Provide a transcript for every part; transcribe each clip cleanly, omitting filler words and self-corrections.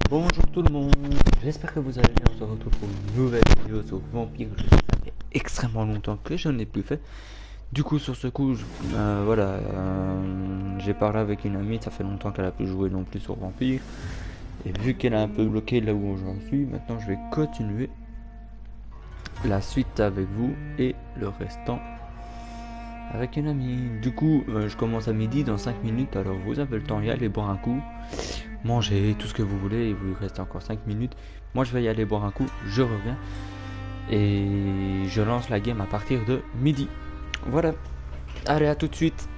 Bonjour tout le monde, j'espère que vous allez bien. On se retrouve pour une nouvelle vidéo sur Vampyr. Ça fait extrêmement longtemps que je n'ai plus fait. Du coup, sur ce coup, j'ai parlé avec une amie. Ça fait longtemps qu'elle a pu jouer non plus sur Vampyr. Et vu qu'elle a un peu bloqué là où j'en suis, maintenant je vais continuer la suite avec vous et le restant avec une amie. Du coup, je commence à midi dans 5 minutes. Alors vous avez le temps d'y aller boire un coup, manger tout ce que vous voulez, et vous restez encore 5 minutes. Moi je vais y aller boire un coup, je reviens et je lance la game à partir de midi. Voilà, allez, à tout de suite.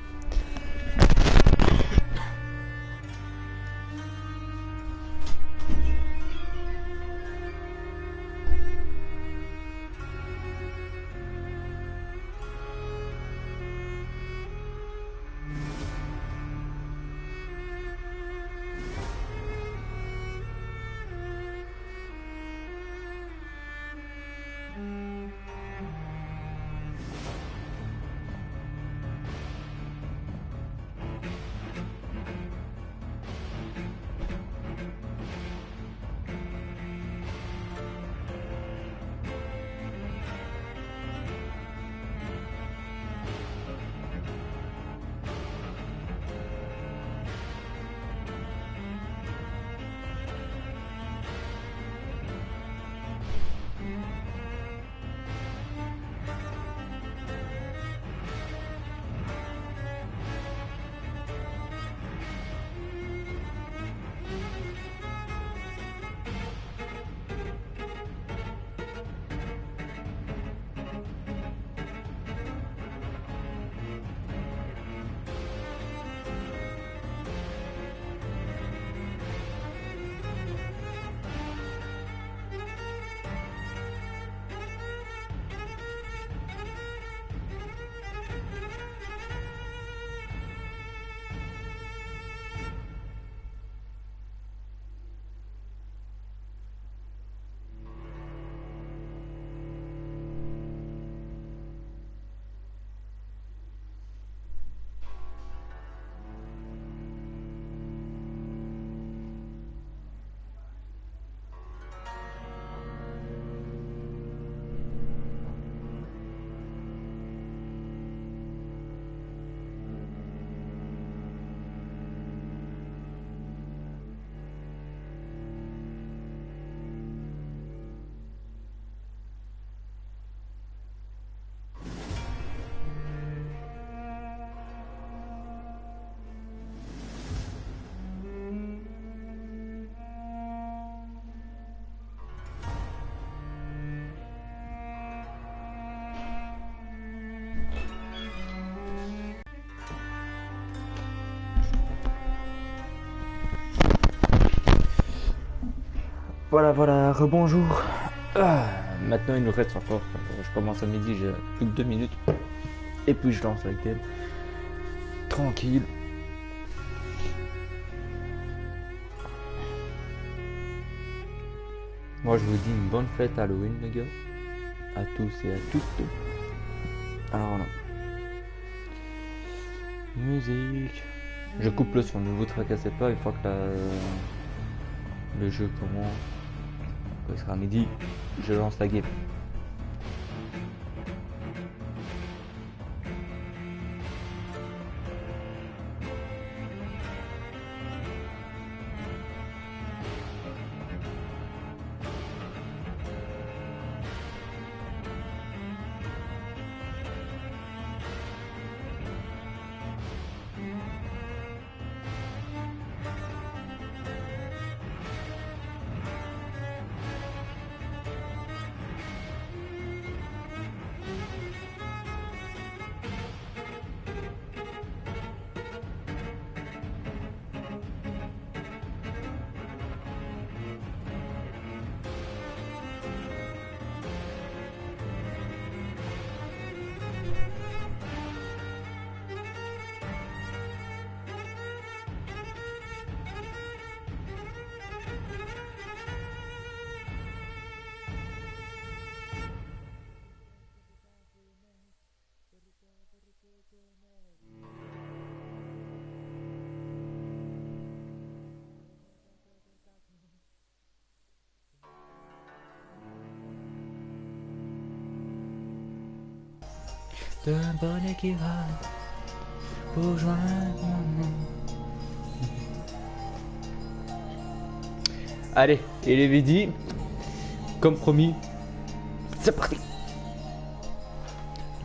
Voilà, rebonjour. Maintenant il nous reste encore, je commence à midi, j'ai plus que 2 minutes. Et puis je lance la game. Tranquille. Moi je vous dis une bonne fête Halloween les gars. À tous et à toutes. Alors voilà. Musique. Je coupe le son, ne vous tracassez pas, une fois que le jeu commence. Quand il sera midi, je lance la game. un bonnet qui va pour joindre mon nom. Allez, et les vidis, comme promis, c'est parti.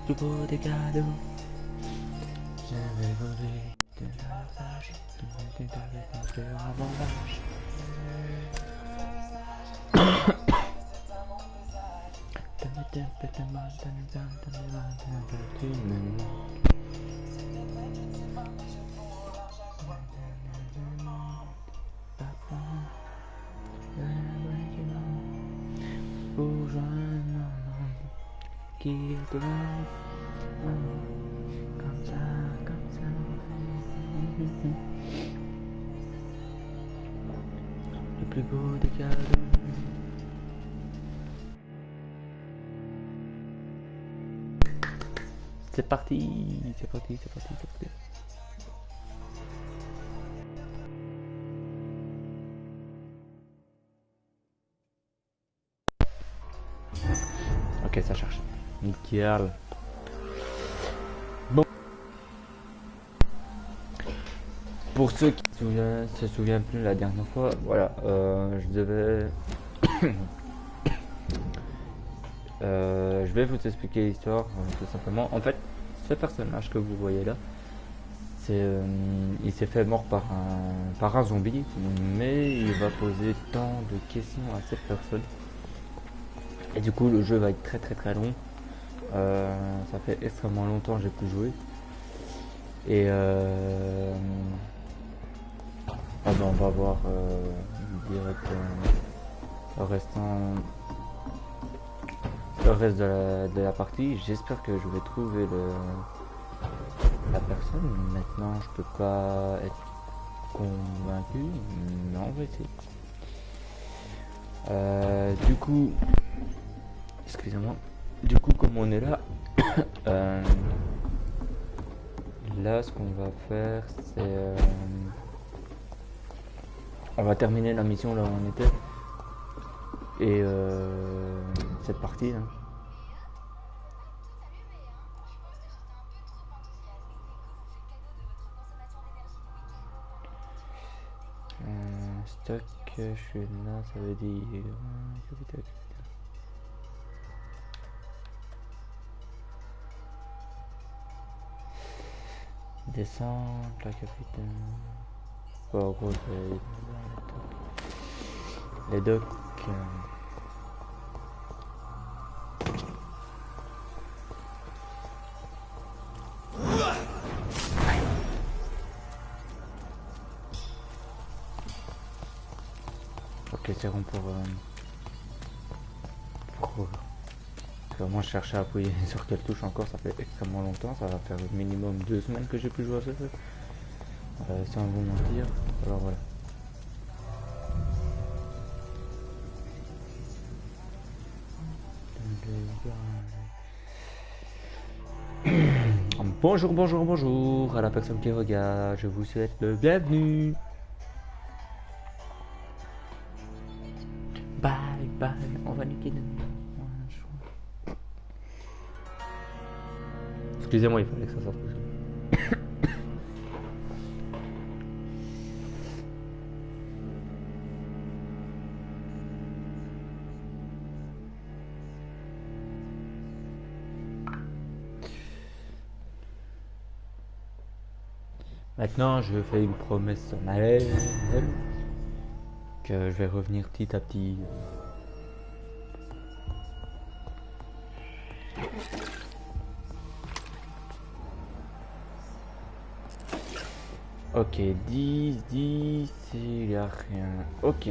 Le plus beau des cadeaux, j'avais volé de la page, de mon cœur avant l'âge. Qui te comme ça, le plus beau des cadeaux. C'est parti, c'est parti, c'est parti, c'est parti. Ok, ça cherche. Nickel. Bon. Pour ceux qui se souviennent plus la dernière fois, voilà, je devais... je vais vous expliquer l'histoire, tout simplement. En fait, ce personnage que vous voyez là, il s'est fait mort par un zombie, mais il va poser tant de questions à cette personne. Et du coup, le jeu va être très très très long. Ça fait extrêmement longtemps que j'ai pu jouer. Et ah ben, on va voir direct le reste de la partie. J'espère que je vais trouver la personne. Maintenant, je peux pas être convaincu, mais on va essayer. Du coup, excusez-moi. Du coup, comme on est là, là, ce qu'on va faire, c'est on va terminer la mission là où on était. Et c'est parti. Hein. Stock, je suis là, ça veut dire capital. Descendre la capitale. Bon, en gros, les docks. Ok, c'est bon pour moi je cherchais à appuyer sur quelle touche encore, ça fait extrêmement longtemps, ça va faire minimum 2 semaines que j'ai pu jouer à ce jeu. Sans vous mentir, alors voilà. Bonjour, bonjour, bonjour à la personne qui regarde, je vous souhaite le bienvenue. Bye bye, on va niquer le... Excusez-moi, il fallait que ça sorte. Maintenant, je fais une promesse solennelle que je vais revenir petit à petit. Ok, 10, il n'y a rien. Ok.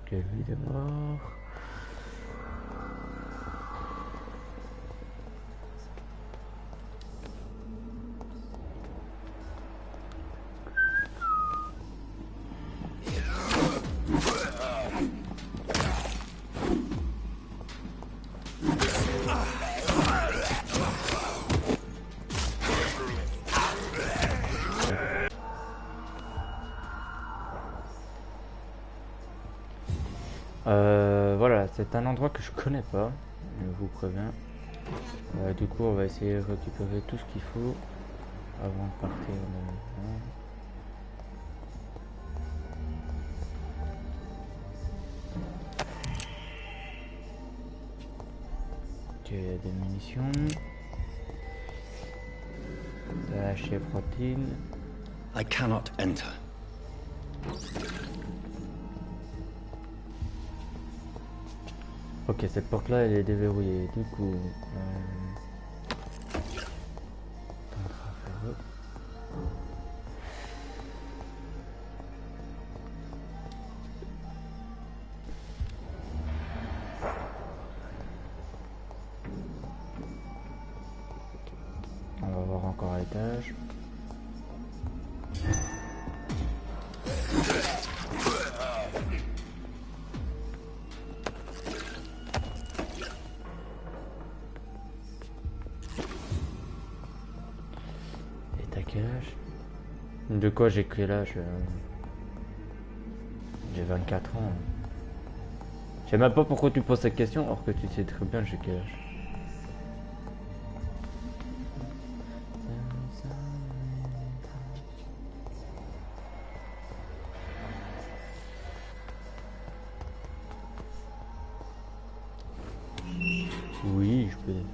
Ok, lui il est mort. Voilà, c'est un endroit que je connais pas, je vous préviens. Du coup, on va essayer de récupérer tout ce qu'il faut avant de partir. Ok, il y a des munitions. De la chèvrotine. I cannot enter. Ok, cette porte là elle est déverrouillée. Du coup, on va voir encore à l'étage. Et t'as quel âge? De quoi j'ai quel âge? J'ai 24 ans. Je sais même pas pourquoi tu poses cette question, alors que tu sais très bien j'ai quel âge. Oui, je peux les faire.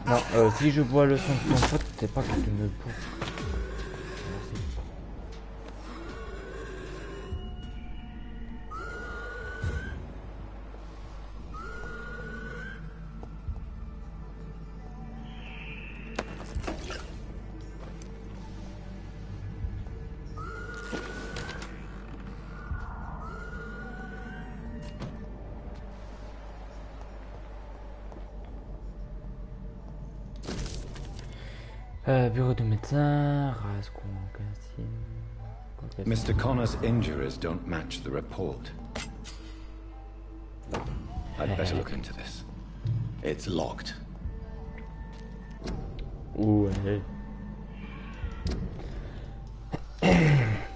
Non, si je bois le sang de ton pote, c'est pas que tu me bois. Bureau de médecin, Mr. Connor's injuries don't match the report. I'd better look into this. It's locked. Ouais.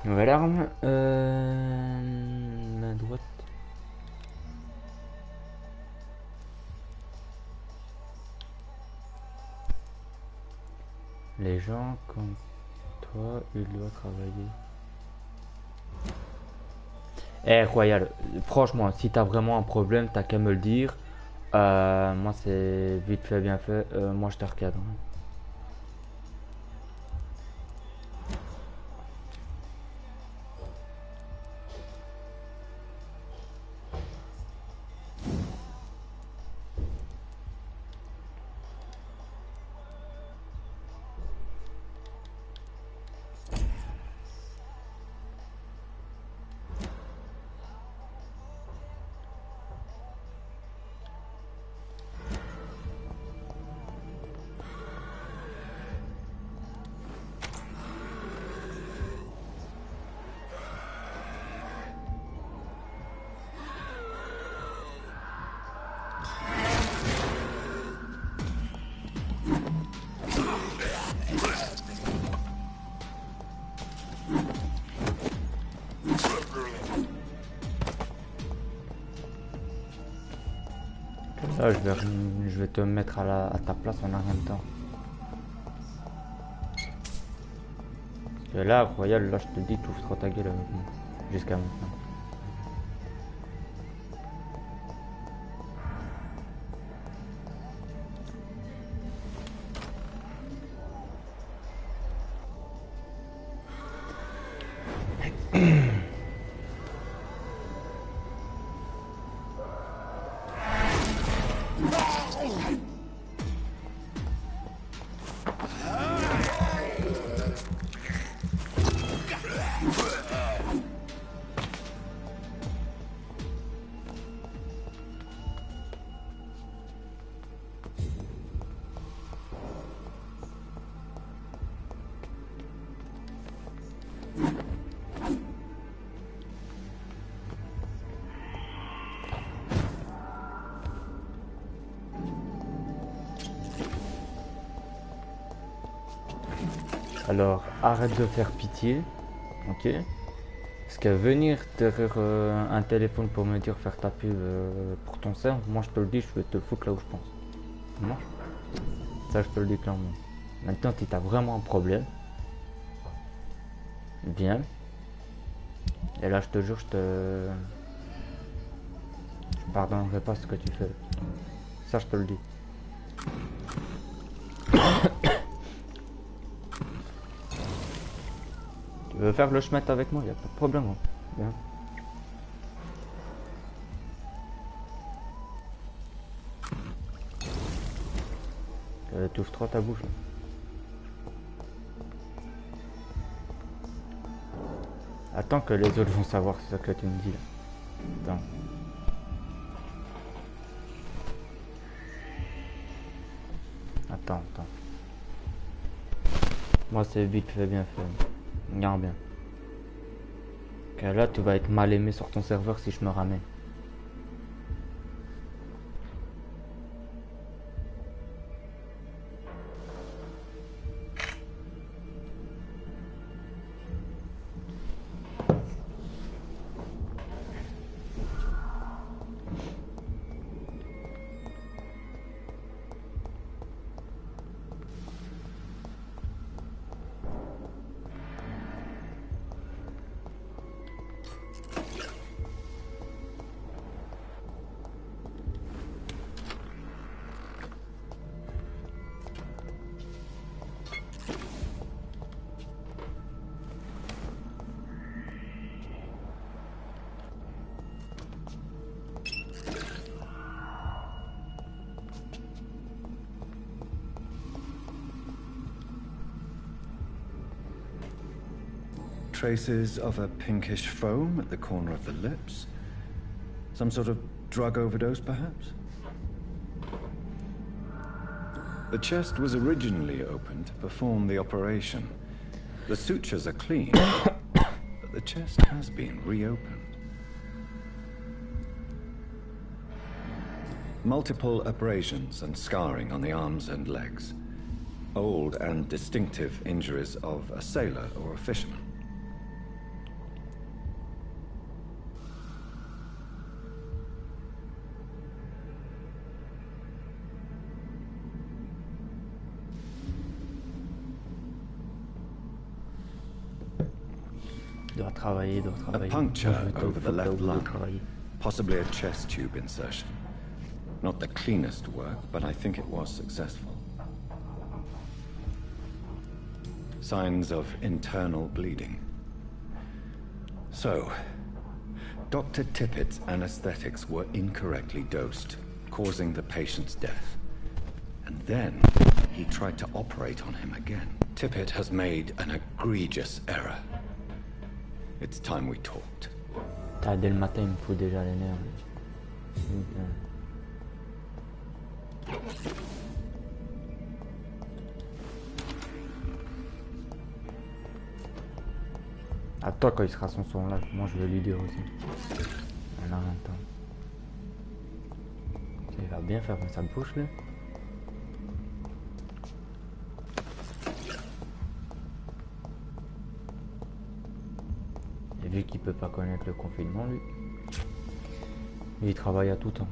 Nouvelle arme. Main droite. Les gens comme toi, ils doivent travailler. Eh Royal, franchement, si t'as vraiment un problème, t'as qu'à me le dire. Moi c'est vite fait, bien fait. Moi je te recadre. Là, je vais te mettre à ta place en un même temps. Parce que là, Royal, là, je te dis, tu ouvres ta gueule avec moi. Jusqu'à maintenant. Alors, arrête de faire pitié, ok? Parce que venir derrière un téléphone pour me dire faire ta pub pour ton cerf, moi je te le dis, je vais te foutre là où je pense. Non? Ça je te le dis clairement. Maintenant, si t'as vraiment un problème, viens. Et là, je te jure, je pardonnerai pas ce que tu fais. Ça, je te le dis. Tu veux faire le chemin avec moi, y a pas de problème. Hein. Viens. Tu ouvres trop ta bouche. Là. Attends que les autres vont savoir ce que tu me dis là. Attends. Attends. Moi c'est vite fait, bien fait. Regarde bien. Car là tu vas être mal aimé sur ton serveur si je me ramène. Traces of a pinkish foam at the corner of the lips. Some sort of drug overdose, perhaps? The chest was originally opened to perform the operation. The sutures are clean, but the chest has been reopened. Multiple abrasions and scarring on the arms and legs. Old and distinctive injuries of a sailor or a fisherman. A puncture over the left lung, possibly a chest tube insertion. Not the cleanest work, but I think it was successful. Signs of internal bleeding. So, Dr. Tippett's anesthetics were incorrectly dosed, causing the patient's death. And then, he tried to operate on him again. Tippett has made an egregious error. It's time we talked. Dès le matin, il me fout déjà les nerfs. Attends quand il sera son son là, moi je vais lui dire aussi. On a un temps. Il va bien faire sa bouche là. Et vu qu'il peut pas connaître le confinement lui, il travaille à tout temps.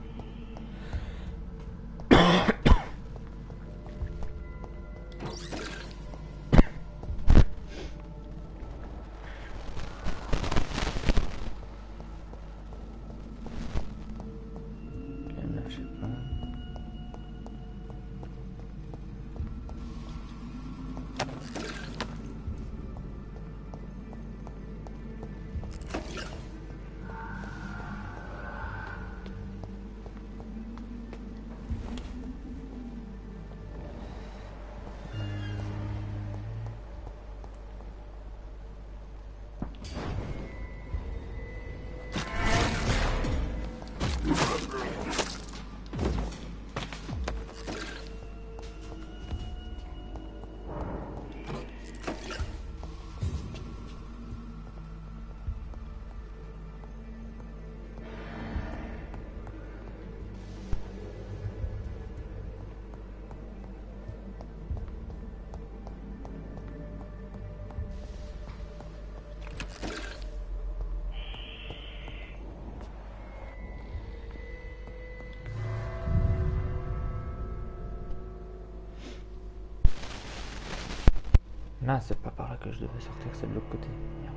Non, c'est pas par là que je devais sortir, c'est de l'autre côté. Merde.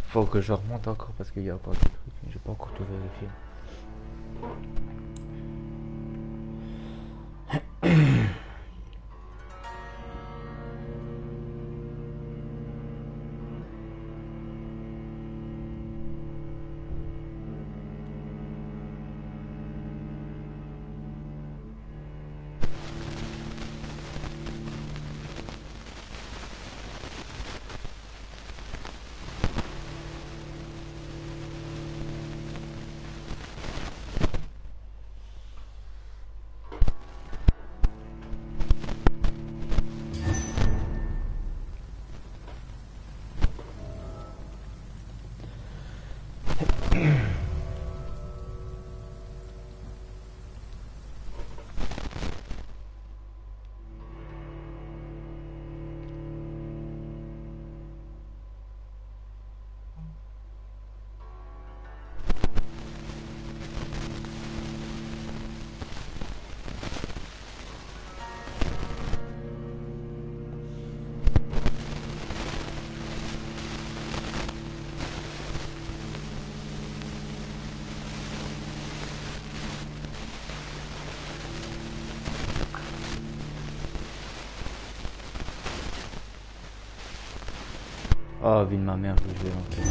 Faut que je remonte encore parce qu'il y a encore des trucs, mais j'ai pas encore tout vérifié. Oh, vie de ma mère, je vais l'enterrer.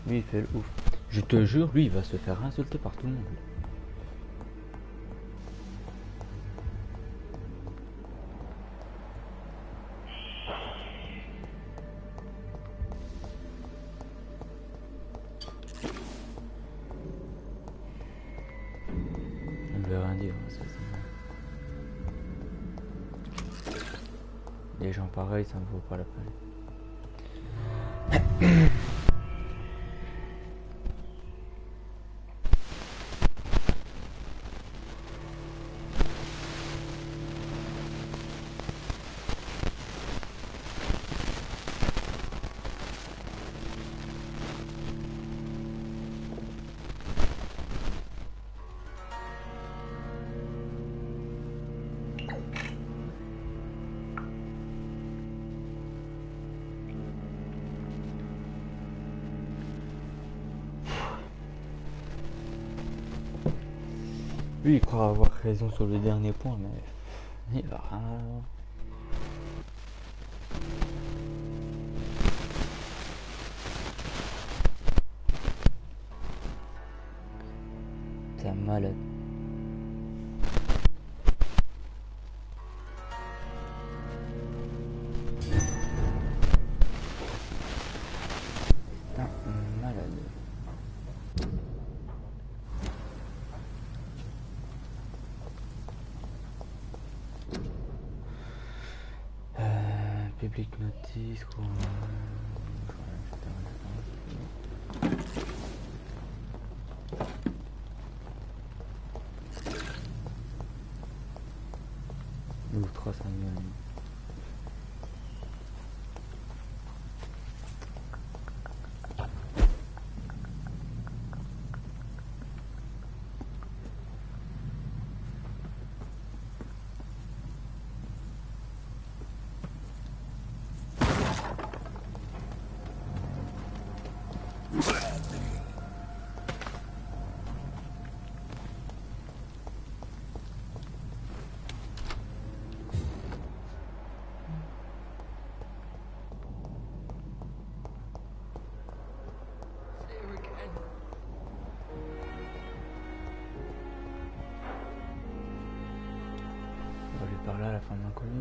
Lui, il fait le ouf. Je te jure, lui, il va se faire insulter par tout le monde. On ne veut rien dire, ça, c'est... Les gens pareils, ça ne vaut pas la peine. Lui, il croit avoir raison sur le dernier point, mais il va rien. T'es un malade. T'es un malade. Public notice, quoi. Nous, 300 000.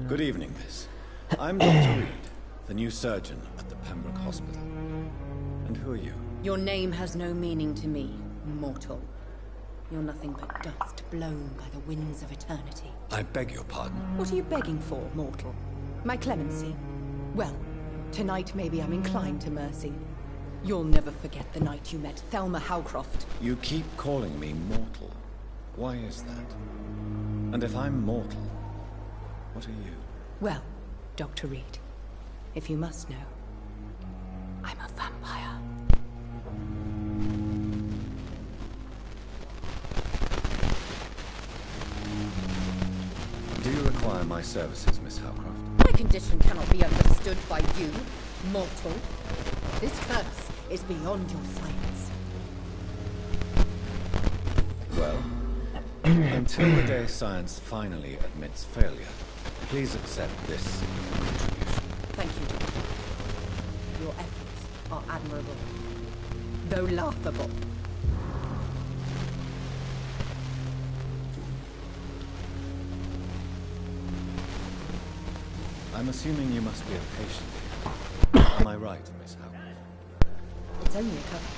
Good evening, miss. I'm Dr. Reed, the new surgeon at the Pembroke Hospital. And who are you? Your name has no meaning to me, mortal. You're nothing but dust blown by the winds of eternity. I beg your pardon. What are you begging for, mortal? My clemency? Well, tonight maybe I'm inclined to mercy. You'll never forget the night you met Thelma Howcroft. You keep calling me mortal. Why is that? And if I'm mortal, what are you? Well, Dr. Reed, if you must know, I'm a services, Miss Howcroft. My condition cannot be understood by you, mortal. This curse is beyond your science. Well, until the day science finally admits failure, please accept this contribution. Thank you, Doctor. Your efforts are admirable, though laughable. I'm assuming you must be a patient here. Am I right, Miss Howcroft? It's only a cover.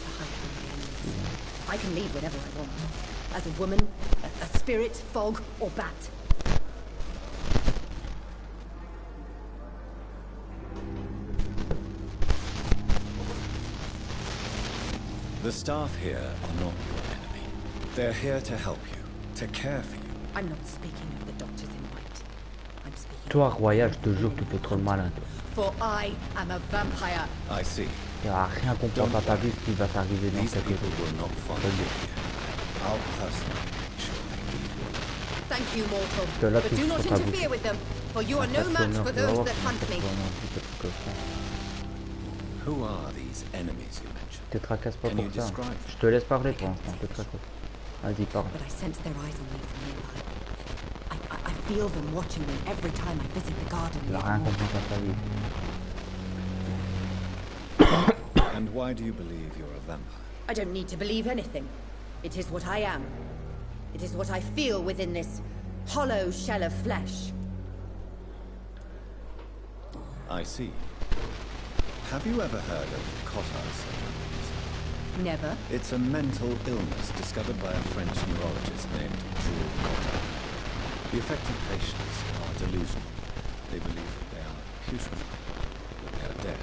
To hide from my enemies. I can leave whenever I want. As a woman, a spirit, fog, or bat. The staff here are not your enemy. They're here to help you, to care for you. I'm not speaking of the doctors in white. I'm speaking Toi, Royal, je te jure que tu fais trop le malin, toi. For I am a vampire. I see. Tu vas rien comprendre à ta vie ce qui va t'arriver dans These cette people époque. will not follow you here. I'll personally make sure they leave you alone. Thank you, mortal. Te la But touche do not sur ta interfere bouche. with them, for you are no Après, match tu for vas voir those that comment hunt ça me. se voit, non, des trucs comme ça. Who are these enemies you mentioned? Te tracasse pas Can pour you ça. describe Je te laisse parler pour l'instant, te tracasse. Vas-y, parle. But I sense their eyes on me from nearby. I feel them watching me every time I visit the garden. Tu vas rien comprendre à ta vie. And why do you believe you're a vampire? I don't need to believe anything. It is what I am. It is what I feel within this hollow shell of flesh. I see. Have you ever heard of Cotard syndrome? Never. It's a mental illness discovered by a French neurologist named Jules Cotard. The affected patients are delusional. They believe that they are putrid, that they are dead,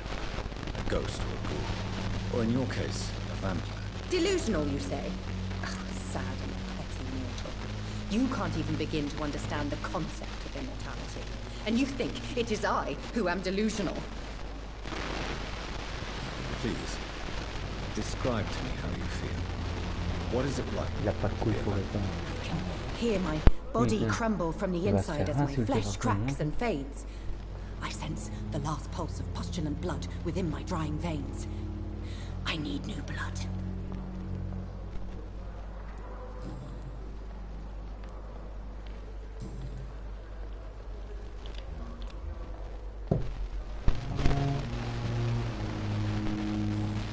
a ghost or a ghoul, or in your case, a vampire. Delusional, you say? Oh, sad and petty mortal. You can't even begin to understand the concept of immortality. And you think it is I who am delusional. Please, describe to me how you feel. What is it like? Il a pas de couilles pour répondre. I can hear my body Mhm. crumble from the Il va se inside faire as my insulter flesh par tout le cracks monde. and fades. I sense the last pulse of postulant blood within my drying veins. I need new blood.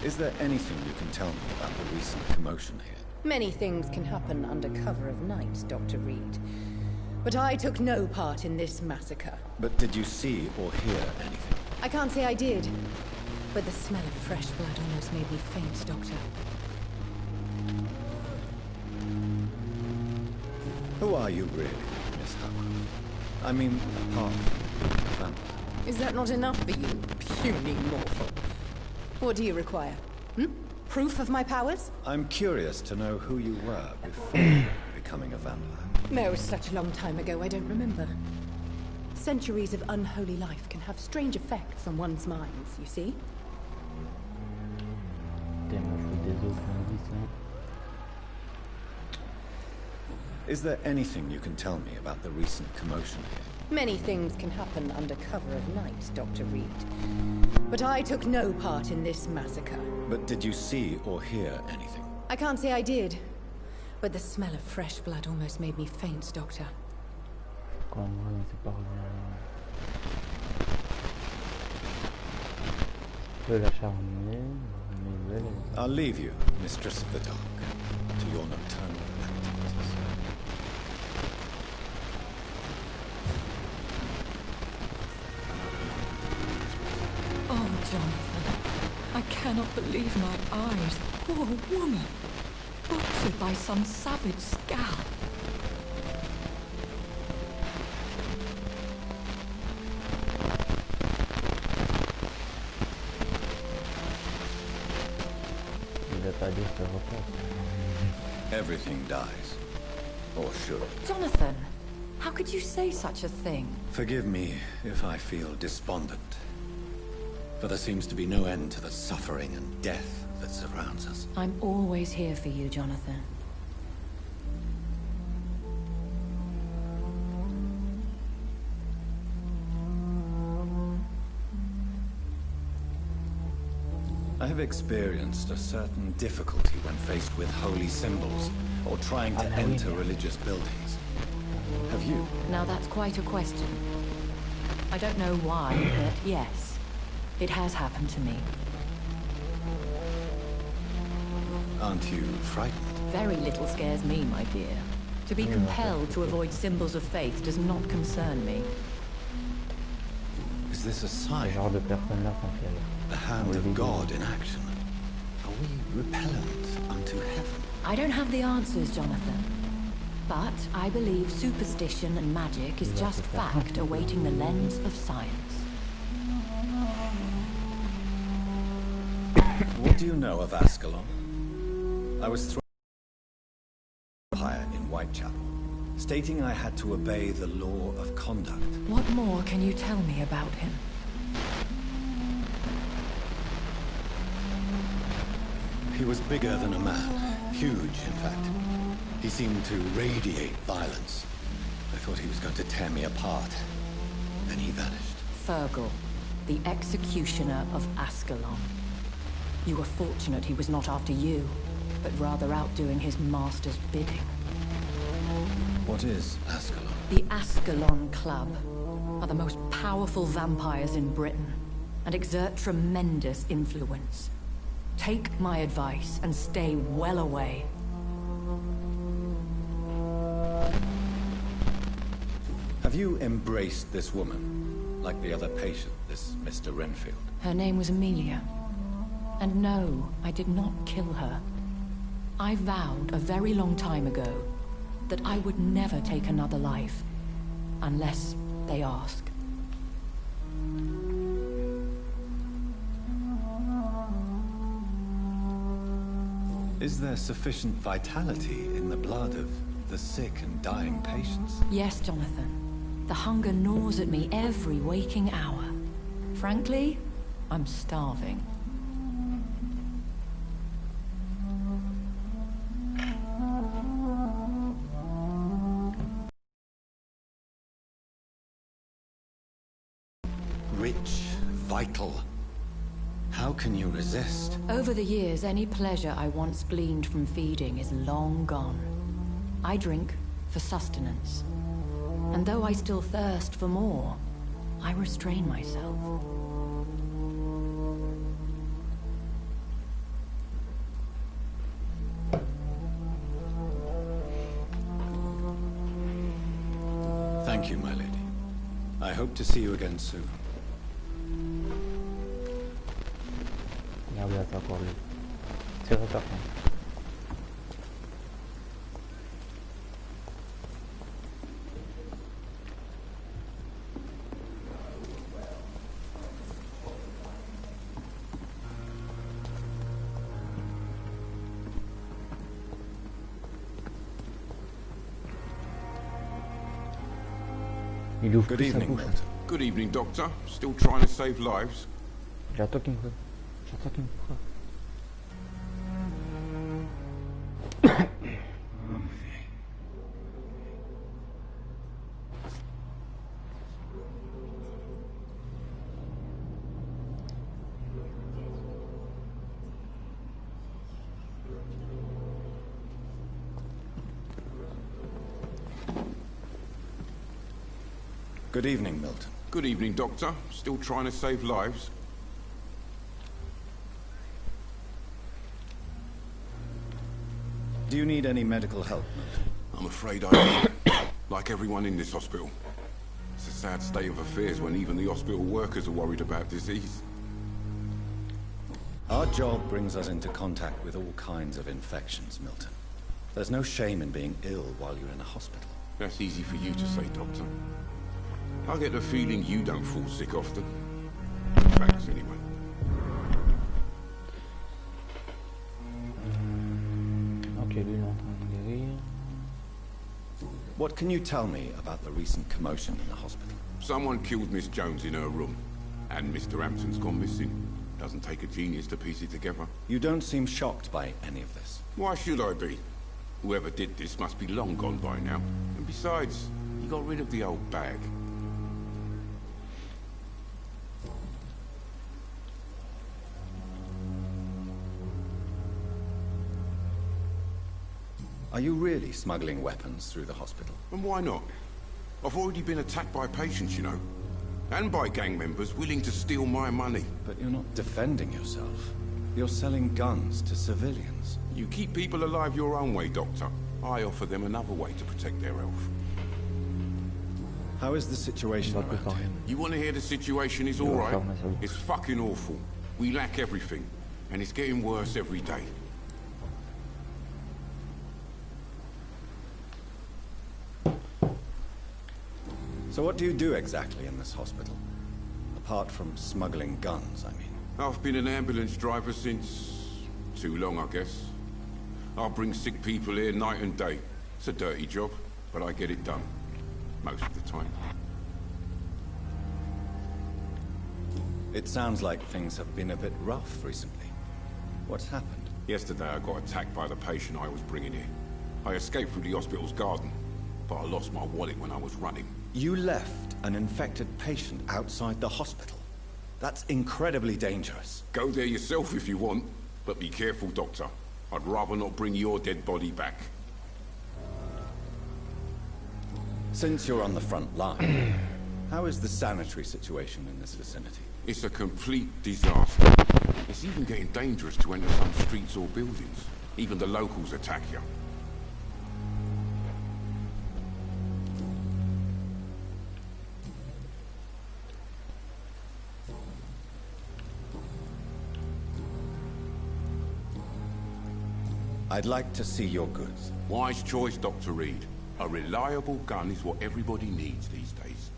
Is there anything you can tell me about the recent commotion here? Many things can happen under cover of night, Dr. Reed. But I took no part in this massacre. But did you see or hear anything? I can't say I did. But the smell of fresh blood almost made me faint, Doctor. Who are you really, Miss Howcroft? I mean, apart from the vampire. Is that not enough for you, puny mortal? What do you require? Proof of my powers? I'm curious to know who you were before becoming a vampire. No, it's such a long time ago, I don't remember. Centuries of unholy life can have strange effects on one's minds, you see? Putain, moi, je fais des autres indices, hein. Is there anything you can tell me about the recent commotion here? Many things can happen under cover of night, Dr. Reed. But I took no part in this massacre. But did you see or hear anything? I can't say I did. But the smell of fresh blood almost made me faint, Doctor. Quand on s'est pas revenu. Je peux la charmer, mais elle est... I'll leave you, Mistress of the Dark, to your nocturnal activities. Oh, Jonathan, I cannot believe my eyes. Poor woman, butchered by some savage scalp. Il va pas dire que ça repasse. Everything dies. Or should. Jonathan, how could you say such a thing? Forgive me if I feel despondent. For there seems to be no end to the suffering and death that surrounds us. I'm always here for you, Jonathan. I have experienced a certain difficulty when faced with holy symbols or trying to enter religious buildings. Have you? Now that's quite a question. I don't know why, but yes, it has happened to me. Aren't you frightened? Very little scares me, my dear. To be compelled to avoid symbols of faith does not concern me. Is this a sign? Ce genre de personnes-là sont fières. The hand of God in action? Are we repellent unto heaven? I don't have the answers, Jonathan. But I believe superstition and magic is just fact awaiting the lens of science. What do you know of Ascalon? I was thrown in Whitechapel, stating I had to obey the law of conduct. What more can you tell me about him? He was bigger than a man. Huge, in fact. He seemed to radiate violence. I thought he was going to tear me apart. Then he vanished. Fergal, the executioner of Ascalon. You were fortunate he was not after you, but rather out doing his master's bidding. What is Ascalon? The Ascalon Club are the most powerful vampires in Britain and exert tremendous influence. Take my advice and stay well away. Have you embraced this woman, like the other patient, this Mr. Renfield? Her name was Amelia. And no, I did not kill her. I vowed a very long time ago that I would never take another life, unless they ask. Is there sufficient vitality in the blood of the sick and dying patients? Yes, Jonathan. The hunger gnaws at me every waking hour. Frankly, I'm starving. Rich, vital. How can you resist? Over the years, any pleasure I once gleaned from feeding is long gone. I drink for sustenance. And though I still thirst for more, I restrain myself. Thank you, my lady. I hope to see you again soon. Regardez ça encore lui. C'est repartant. Il ouvre Good plus sa evening, bouche. Milton. Good evening, Doctor. Still trying to save lives? J'attends qu'il me voit. J'attends qu'il me voit. Good evening, Milton. Good evening, Doctor. Still trying to save lives? Do you need any medical help, Milton? I'm afraid I do. Like everyone in this hospital. It's a sad state of affairs when even the hospital workers are worried about disease. Our job brings us into contact with all kinds of infections, Milton. There's no shame in being ill while you're in a hospital. That's easy for you to say, Doctor. I get the feeling you don't fall sick often. Thanks, anyway. Ok, lui il est en train de guérir. What can you tell me about the recent commotion in the hospital? Someone killed Miss Jones in her room. And Mr. Hampton's gone missing. Doesn't take a genius to piece it together. You don't seem shocked by any of this. Why should I be? Whoever did this must be long gone by now. And besides, he got rid of the old bag. Are you really smuggling weapons through the hospital? And why not? I've already been attacked by patients, you know. And by gang members willing to steal my money. But you're not defending yourself. You're selling guns to civilians. You keep people alive your own way, Doctor. I offer them another way to protect their health. How is the situation around here? You want to hear the situation is all right? It's fucking awful. We lack everything. And it's getting worse every day. So what do you do exactly in this hospital? Apart from smuggling guns, I mean. I've been an ambulance driver since... too long, I guess. I bring sick people here night and day. It's a dirty job, but I get it done. Most of the time. It sounds like things have been a bit rough recently. What's happened? Yesterday I got attacked by the patient I was bringing here. I escaped through the hospital's garden, but I lost my wallet when I was running. You left an infected patient outside the hospital? That's incredibly dangerous. Go there yourself if you want, but be careful, Doctor. I'd rather not bring your dead body back. Since you're on the front line, how is the sanitary situation in this vicinity? It's a complete disaster. It's even getting dangerous to enter some streets or buildings. Even the locals attack you. I'd like to see your goods. Wise choice, Dr. Reed. A reliable gun is what everybody needs these days.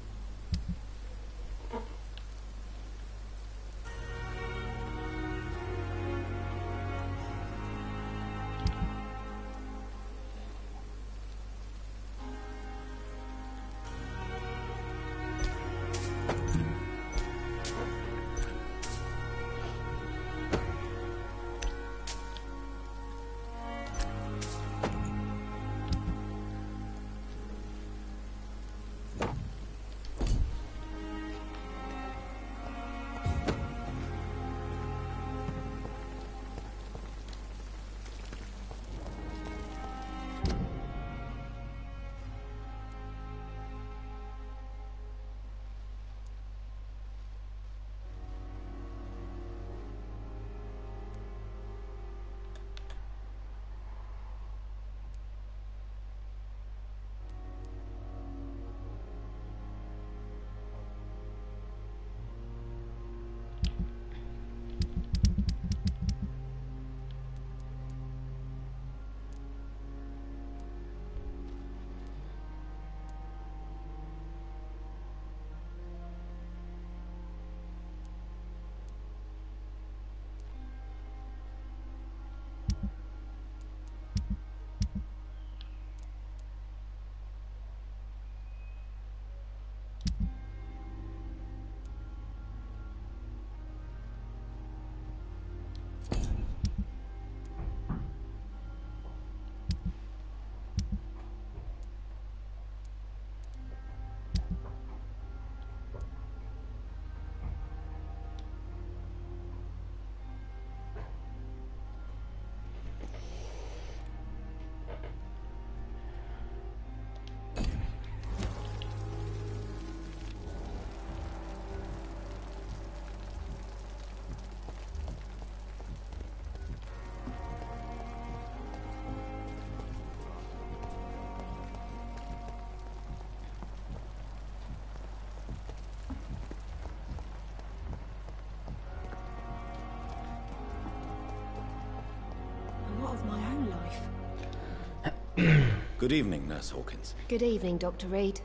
Good evening, Nurse Hawkins. Good evening, Dr. Reed.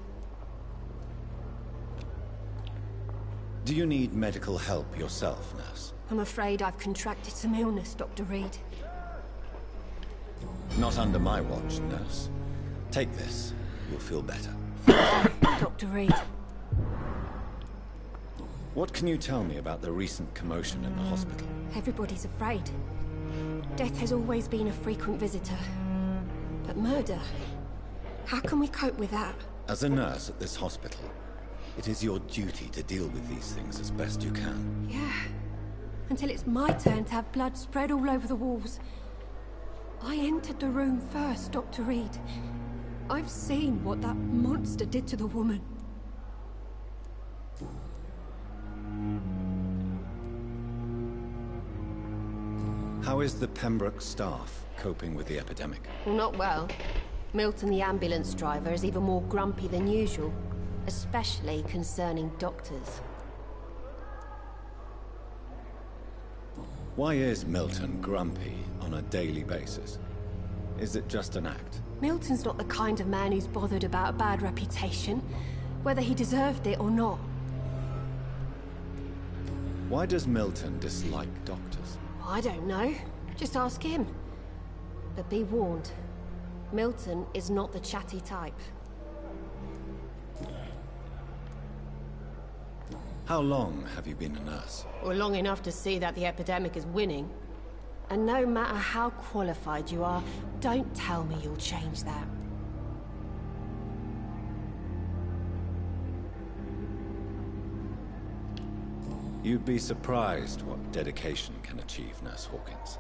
Do you need medical help yourself, Nurse? I'm afraid I've contracted some illness, Dr. Reed. Not under my watch, Nurse. Take this. You'll feel better. Dr. Reed. What can you tell me about the recent commotion in the hospital? Everybody's afraid. Death has always been a frequent visitor. But murder? How can we cope with that? As a nurse at this hospital, it is your duty to deal with these things as best you can. Yeah. Until it's my turn to have blood spread all over the walls. I entered the room first, Dr. Reed. I've seen what that monster did to the woman. How is the Pembroke staff coping with the epidemic? Not well. Milton, the ambulance driver, is even more grumpy than usual, especially concerning doctors. Why is Milton grumpy on a daily basis? Is it just an act? Milton's not the kind of man who's bothered about a bad reputation, whether he deserved it or not. Why does Milton dislike doctors? I don't know. Just ask him. But be warned, Milton is not the chatty type. How long have you been a nurse? Or long enough to see that the epidemic is winning. And no matter how qualified you are, don't tell me you'll change that. You'd be surprised what dedication can achieve, Nurse Hawkins.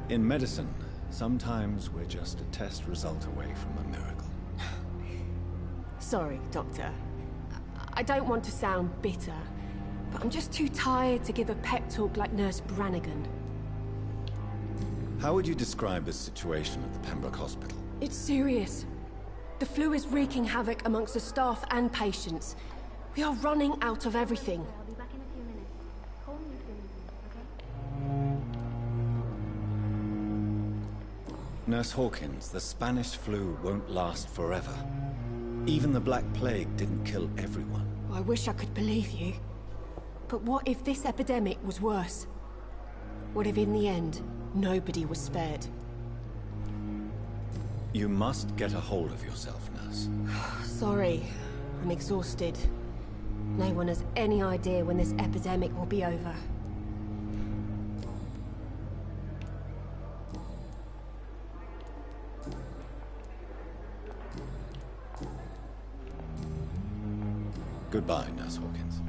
In medicine, sometimes we're just a test result away from a miracle. Sorry, Doctor. I don't want to sound bitter, but I'm just too tired to give a pep talk like Nurse Brannigan. How would you describe the situation at the Pembroke Hospital? It's serious. The flu is wreaking havoc amongst the staff and patients. We are running out of everything. I'll be back in a few minutes. Call me if you need me, okay? Nurse Hawkins, the Spanish flu won't last forever. Even the Black Plague didn't kill everyone. I wish I could believe you. But what if this epidemic was worse? What if in the end, nobody was spared? You must get a hold of yourself, Nurse. Sorry, I'm exhausted. No one has any idea when this epidemic will be over. Goodbye, Nurse Hawkins.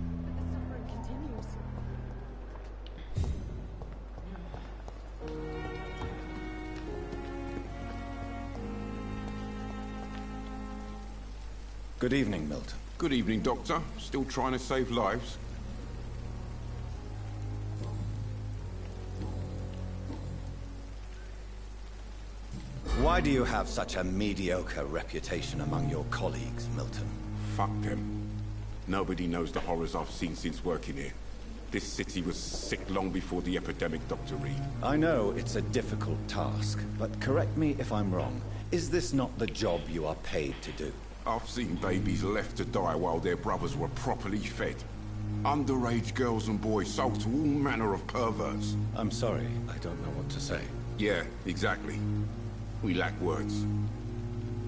Good evening, Milton. Good evening, Doctor. Still trying to save lives? Why do you have such a mediocre reputation among your colleagues, Milton? Fuck them. Nobody knows the horrors I've seen since working here. This city was sick long before the epidemic, Dr. Reed. I know it's a difficult task, but correct me if I'm wrong. Is this not the job you are paid to do? I've seen babies left to die while their brothers were properly fed. Underage girls and boys sold to all manner of perverts. I'm sorry, I don't know what to say. Yeah, exactly. We lack words.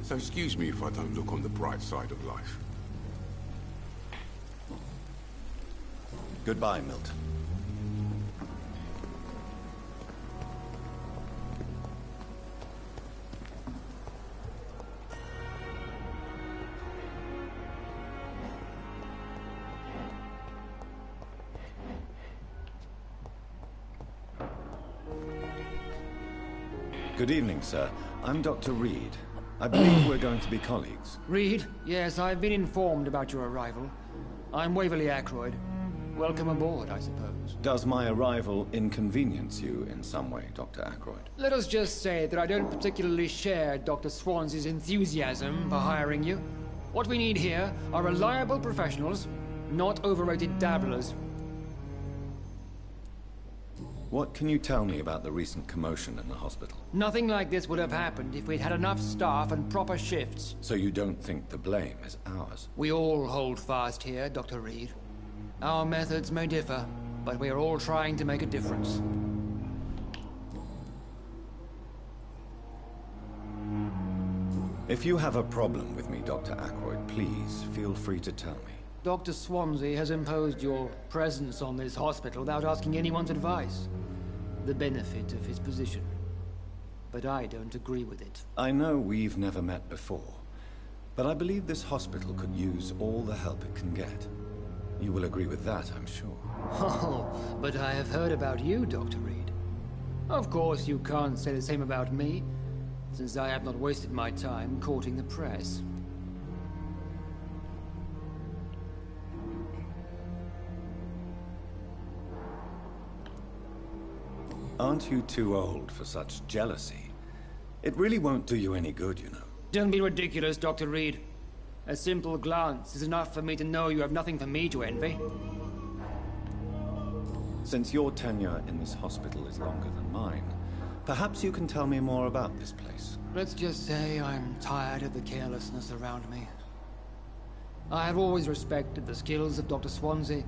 So excuse me if I don't look on the bright side of life. Goodbye, Milton. Good evening, sir. I'm Dr. Reed. I believe we're going to be colleagues. Reed, yes, I've been informed about your arrival. I'm Waverly Ackroyd. Welcome aboard, I suppose. Does my arrival inconvenience you in some way, Dr. Ackroyd? Let us just say that I don't particularly share Dr. Swansea's enthusiasm for hiring you. What we need here are reliable professionals, not overrated dabblers. What can you tell me about the recent commotion in the hospital? Nothing like this would have happened if we'd had enough staff and proper shifts. So you don't think the blame is ours? We all hold fast here, Dr. Reed. Our methods may differ, but we are all trying to make a difference. If you have a problem with me, Dr. Ackroyd, please feel free to tell me. Dr. Swansea has imposed your presence on this hospital without asking anyone's advice. The benefit of his position. But I don't agree with it. I know we've never met before, but I believe this hospital could use all the help it can get. You will agree with that, I'm sure. Oh, but I have heard about you, Dr. Reed. Of course, you can't say the same about me, since I have not wasted my time courting the press. Aren't you too old for such jealousy? It really won't do you any good, you know. Don't be ridiculous, Dr. Reed. A simple glance is enough for me to know you have nothing for me to envy. Since your tenure in this hospital is longer than mine, perhaps you can tell me more about this place. Let's just say I'm tired of the carelessness around me. I have always respected the skills of Dr. Swansea,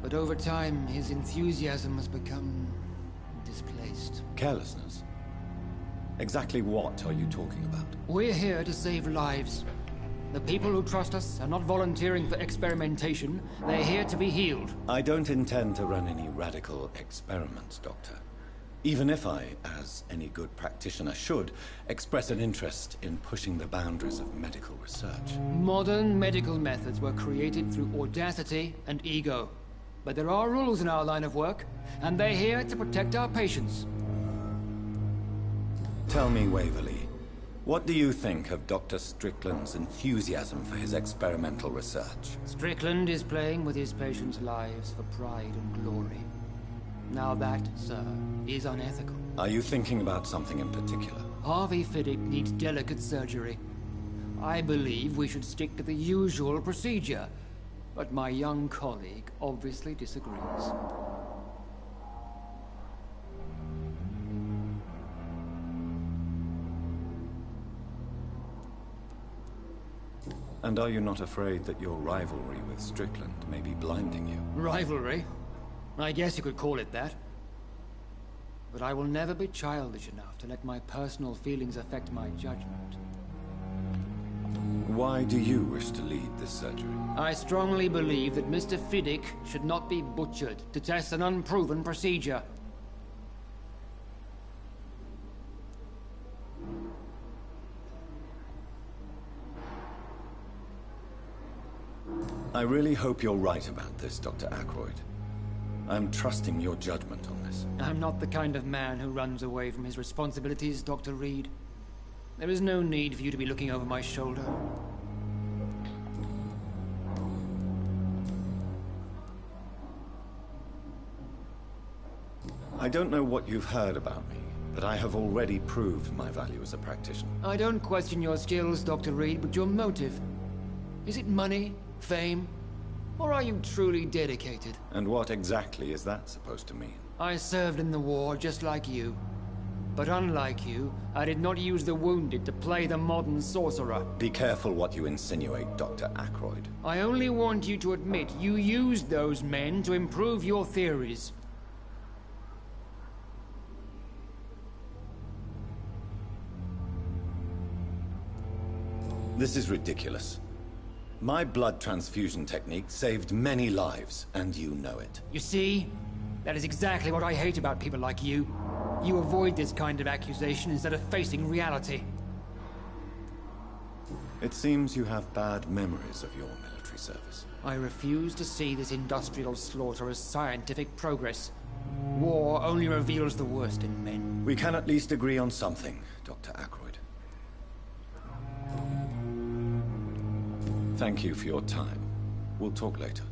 but over time his enthusiasm has become displaced. Carelessness? Exactly what are you talking about? We're here to save lives. The people who trust us are not volunteering for experimentation. They're here to be healed. I don't intend to run any radical experiments, Doctor. Even if I, as any good practitioner should, express an interest in pushing the boundaries of medical research. Modern medical methods were created through audacity and ego. But there are rules in our line of work, and they're here to protect our patients. Tell me, Waverly, what do you think of Dr. Strickland's enthusiasm for his experimental research? Strickland is playing with his patients' lives for pride and glory. Now that, sir, is unethical. Are you thinking about something in particular? Harvey Fiddick needs delicate surgery. I believe we should stick to the usual procedure, but my young colleague obviously disagrees. And are you not afraid that your rivalry with Strickland may be blinding you? Rivalry? I guess you could call it that. But I will never be childish enough to let my personal feelings affect my judgment. Why do you wish to lead this surgery? I strongly believe that Mr. Fiddick should not be butchered to test an unproven procedure. I really hope you're right about this, Dr. Ackroyd. I'm trusting your judgment on this. I'm not the kind of man who runs away from his responsibilities, Dr. Reed. There is no need for you to be looking over my shoulder. I don't know what you've heard about me, but I have already proved my value as a practitioner. I don't question your skills, Dr. Reed, but your motive. Is it money? Fame? Or are you truly dedicated? And what exactly is that supposed to mean? I served in the war just like you. But unlike you, I did not use the wounded to play the modern sorcerer. Be careful what you insinuate, Dr. Ackroyd. I only want you to admit you used those men to improve your theories. This is ridiculous. My blood transfusion technique saved many lives, and you know it. You see? That is exactly what I hate about people like you. You avoid this kind of accusation instead of facing reality. It seems you have bad memories of your military service. I refuse to see this industrial slaughter as scientific progress. War only reveals the worst in men. We can at least agree on something, Dr. Ackroyd. Thank you for your time. We'll talk later.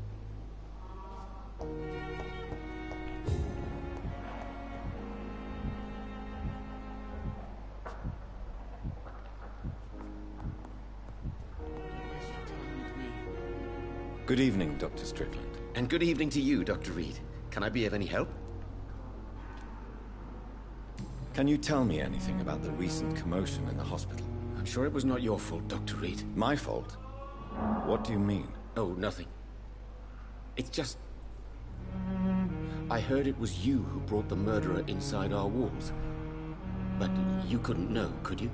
Good evening, Dr. Strickland. And good evening to you, Dr. Reed. Can I be of any help? Can you tell me anything about the recent commotion in the hospital? I'm sure it was not your fault, Dr. Reed. My fault? What do you mean? Oh, nothing. It's just... I heard it was you who brought the murderer inside our walls. But you couldn't know, could you?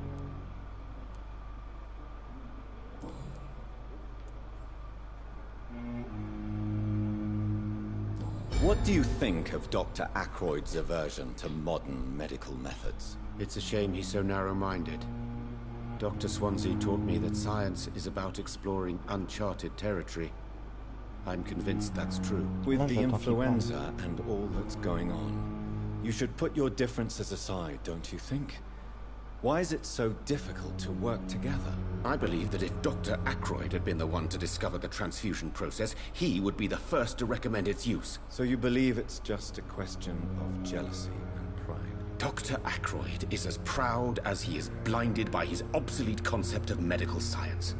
What do you think of Dr. Ackroyd's aversion to modern medical methods? It's a shame he's so narrow-minded. Dr. Swansea taught me that science is about exploring uncharted territory. I'm convinced that's true. With the influenza and all that's going on, You should put your differences aside, don't you think? Why is it so difficult to work together? I believe that if Dr. Ackroyd had been the one to discover the transfusion process, he would be the first to recommend its use. So you believe it's just a question of jealousy and pride? Dr. Ackroyd is as proud as he is blinded by his obsolete concept of medical science.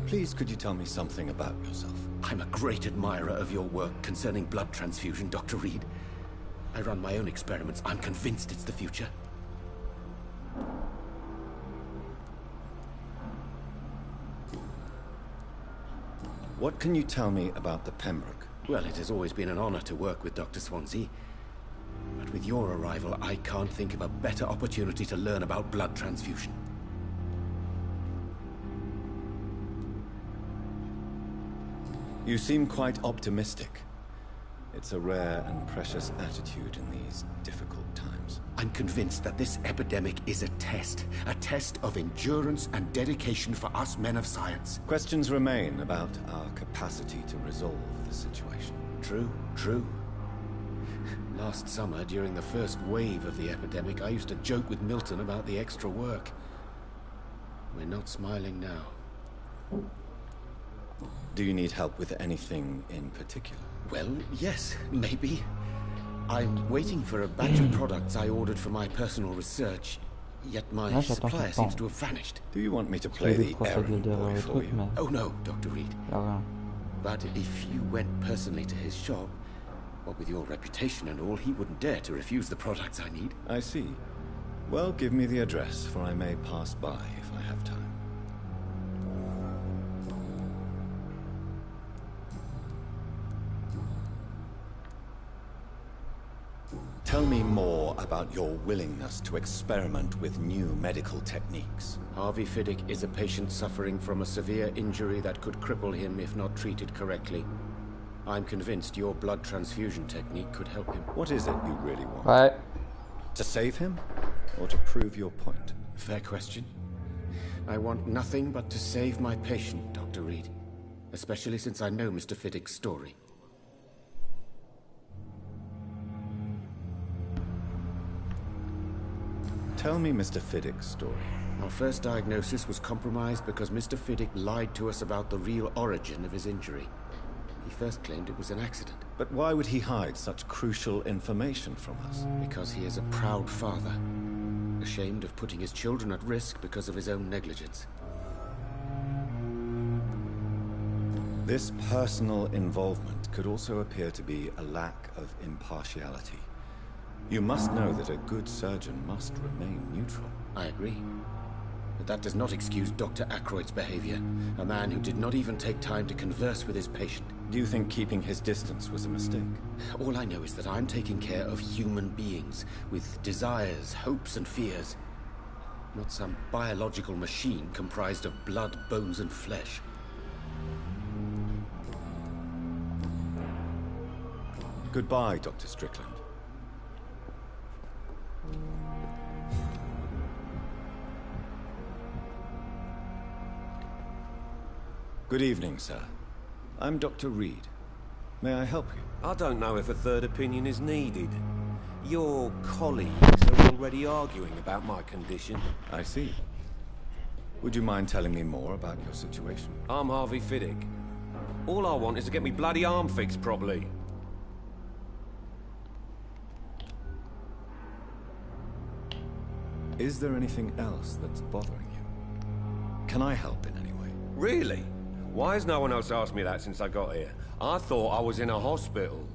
Please, could you tell me something about yourself? I'm a great admirer of your work concerning blood transfusion, Dr. Reed. I run my own experiments. I'm convinced it's the future. What can you tell me about the Pembroke? Well, it has always been an honor to work with Dr. Swansea. But with your arrival, I can't think of a better opportunity to learn about blood transfusion. You seem quite optimistic. It's a rare and precious attitude in these difficult times. I'm convinced that this epidemic is a test of endurance and dedication for us men of science. Questions remain about our capacity to resolve the situation. True, true. Last summer, during the first wave of the epidemic, I used to joke with Milton about the extra work. We're not smiling now. Do you need help with anything in particular? Well, yes, maybe. I'm waiting for a batch of products I ordered for my personal research, yet my supplier seems to have vanished. Do you want me to play the errand boy for you? Oh no, Dr. Reed. But if you went personally to his shop, what with your reputation and all, he wouldn't dare to refuse the products I need. I see. Well, give me the address, for I may pass by if I have time. Tell me more about your willingness to experiment with new medical techniques. Harvey Fiddick is a patient suffering from a severe injury that could cripple him if not treated correctly. I'm convinced your blood transfusion technique could help him. What is it you really want? Ouais. To save him? Or to prove your point? Fair question. I want nothing but to save my patient, Dr. Reed. Especially since I know Mr. Fiddick's story. Tell me Mr. Fiddick's story. Our first diagnosis was compromised because Mr. Fiddick lied to us about the real origin of his injury. He first claimed it was an accident. But why would he hide such crucial information from us? Because he is a proud father, ashamed of putting his children at risk because of his own negligence. This personal involvement could also appear to be a lack of impartiality. You must know that a good surgeon must remain neutral. I agree. But that does not excuse Dr. Ackroyd's behavior. A man who did not even take time to converse with his patient. Do you think keeping his distance was a mistake? All I know is that I'm taking care of human beings with desires, hopes, and fears. Not some biological machine comprised of blood, bones, and flesh. Goodbye, Dr. Strickland. Good evening, sir. I'm Dr. Reed. May I help you? I don't know if a third opinion is needed. Your colleagues are already arguing about my condition. I see. Would you mind telling me more about your situation? I'm Harvey Fiddick. All I want is to get me bloody arm fixed properly. Is there anything else that's bothering you? Can I help in any way? Really? Why has no one else asked me that since I got here? I thought I was in a hospital.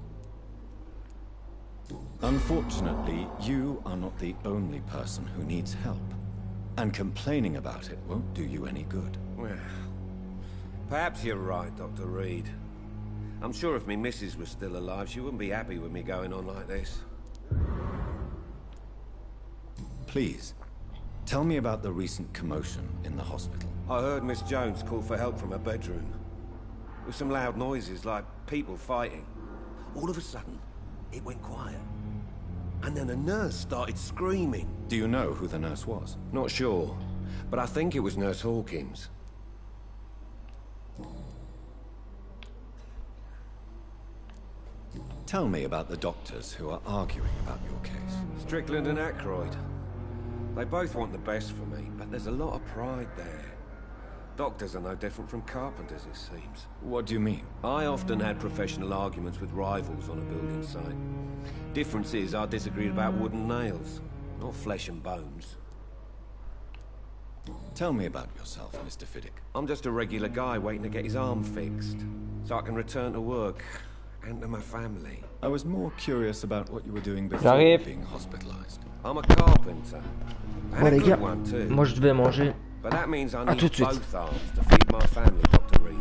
Unfortunately, you are not the only person who needs help. And complaining about it won't do you any good. Well, perhaps you're right, Dr. Reed. I'm sure if me missus was still alive, she wouldn't be happy with me going on like this. Please, tell me about the recent commotion in the hospital. I heard Miss Jones call for help from her bedroom. With some loud noises, like people fighting. All of a sudden, it went quiet. And then a nurse started screaming. Do you know who the nurse was? Not sure, but I think it was Nurse Hawkins. Tell me about the doctors who are arguing about your case. Strickland and Aykroyd. They both want the best for me, but there's a lot of pride there. Doctors are no different from carpenters, it seems. What do you mean? I often had professional arguments with rivals on a building site. Difference is I disagreed about wooden nails, not flesh and bones. Tell me about yourself, Mr. Fiddick. I'm just a regular guy waiting to get his arm fixed, so I can return to work and to my family. I was more curious about what you were doing before J'arrive. being hospitalized. I'm a carpenter. Bon And a les good gars, one too. moi je devais manger. But that means I À tout need de suite. both arms to feed my family, Dr. Reed.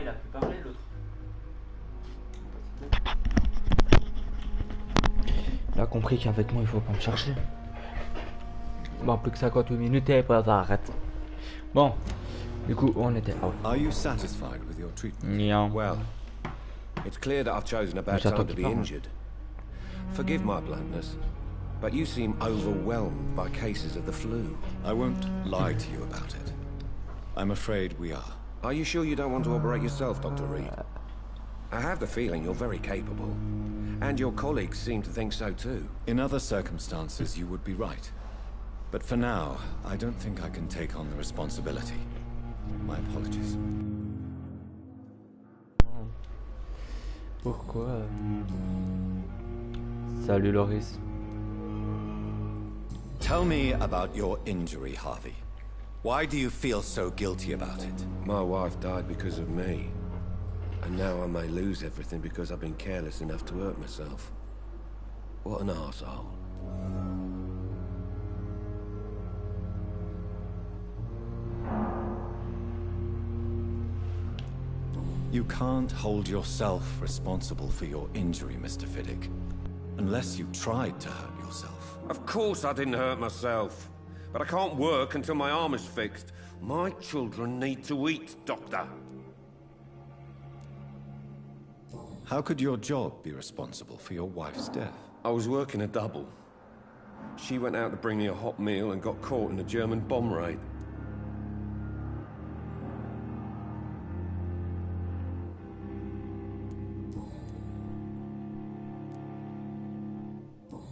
il a pu parler l'autre. Il a compris qu'avec moi il faut pas me chercher. Bon, plus que 58 minutes et après ça arrête. Bon, du coup on était out. Are you satisfied with your treatment? Yeah. Well, it's clear that I've chosen a bad time to be injured. Forgive my bluntness, but you seem overwhelmed by cases of the flu. I won't lie to you about it. I'm afraid we are. Are you sure you don't want to operate yourself, Dr. Reed? I have the feeling you're very capable, and your colleagues seem to think so too. In other circumstances, you would be right. But for now, I don't think I can take on the responsibility. My apologies. Pourquoi Salut Loris. Tell me about your injury, Harvey. Why do you feel so guilty about it? My wife died because of me. And now I may lose everything because I've been careless enough to hurt myself. What an arsehole. You can't hold yourself responsible for your injury, Mr. Fiddick. Unless you tried to hurt yourself. Of course I didn't hurt myself. But I can't work until my arm is fixed. My children need to eat, Doctor. How could your job be responsible for your wife's death? I was working a double. She went out to bring me a hot meal and got caught in a German bomb raid.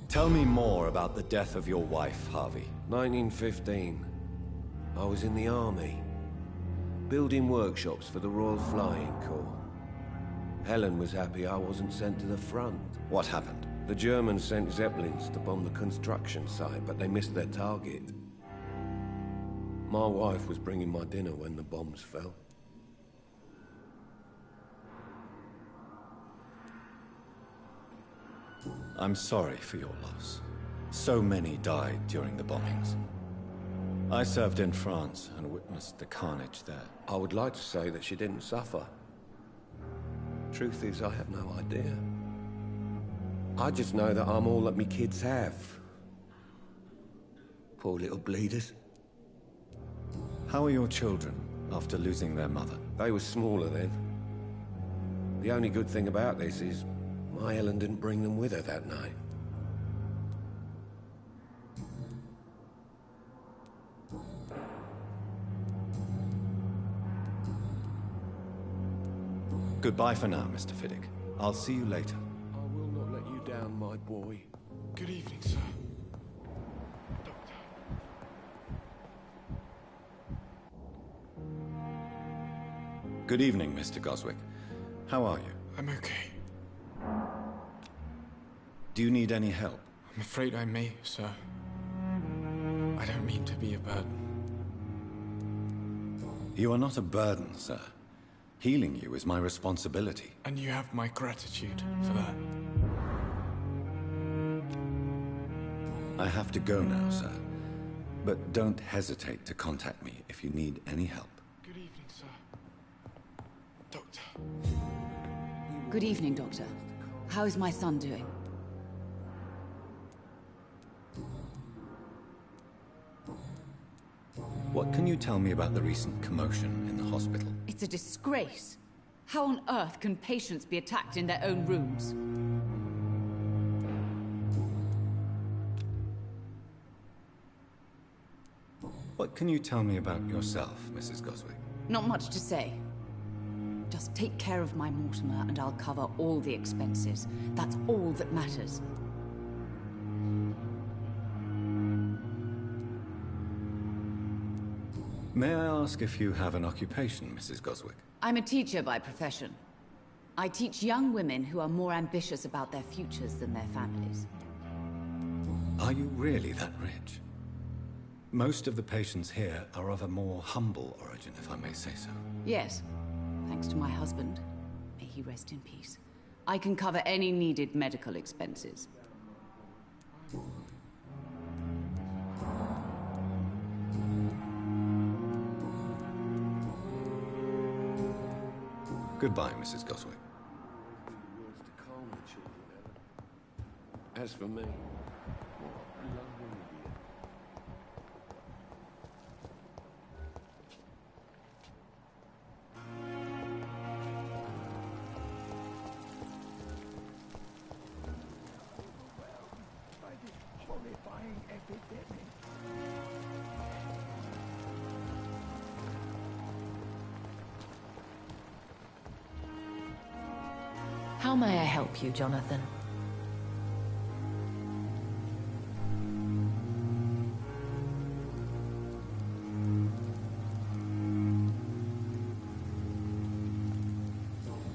Tell me more about the death of your wife, Harvey. 1915. I was in the army, building workshops for the Royal Flying Corps. Helen was happy I wasn't sent to the front. What happened? The Germans sent Zeppelins to bomb the construction site, but they missed their target. My wife was bringing my dinner when the bombs fell. I'm sorry for your loss. So many died during the bombings. I served in France and witnessed the carnage there. I would like to say that she didn't suffer. Truth is, I have no idea. I just know that I'm all that me kids have. Poor little bleeders. How are your children after losing their mother? They were smaller then. The only good thing about this is my Helen didn't bring them with her that night. Goodbye for now, Mr. Fiddick. I'll see you later. I will not let you down, my boy. Good evening, sir. Good evening, Mr. Goswick. How are you? I'm okay. Do you need any help? I'm afraid I may, sir. I don't mean to be a burden. You are not a burden, sir. Healing you is my responsibility. And you have my gratitude for that. I have to go now, sir. But don't hesitate to contact me if you need any help. Good evening, sir. Doctor. Good evening, Doctor. How is my son doing? What can you tell me about the recent commotion in the hospital? It's a disgrace. How on earth can patients be attacked in their own rooms? What can you tell me about yourself, Mrs. Goswick? Not much to say. Just take care of my Mortimer and I'll cover all the expenses. That's all that matters. May I ask if you have an occupation, Mrs. Goswick? I'm a teacher by profession. I teach young women who are more ambitious about their futures than their families. Are you really that rich? Most of the patients here are of a more humble origin, if I may say so. Yes, thanks to my husband. May he rest in peace. I can cover any needed medical expenses. Goodbye, Mrs. Goswick. As for me, How may I help you, Jonathan?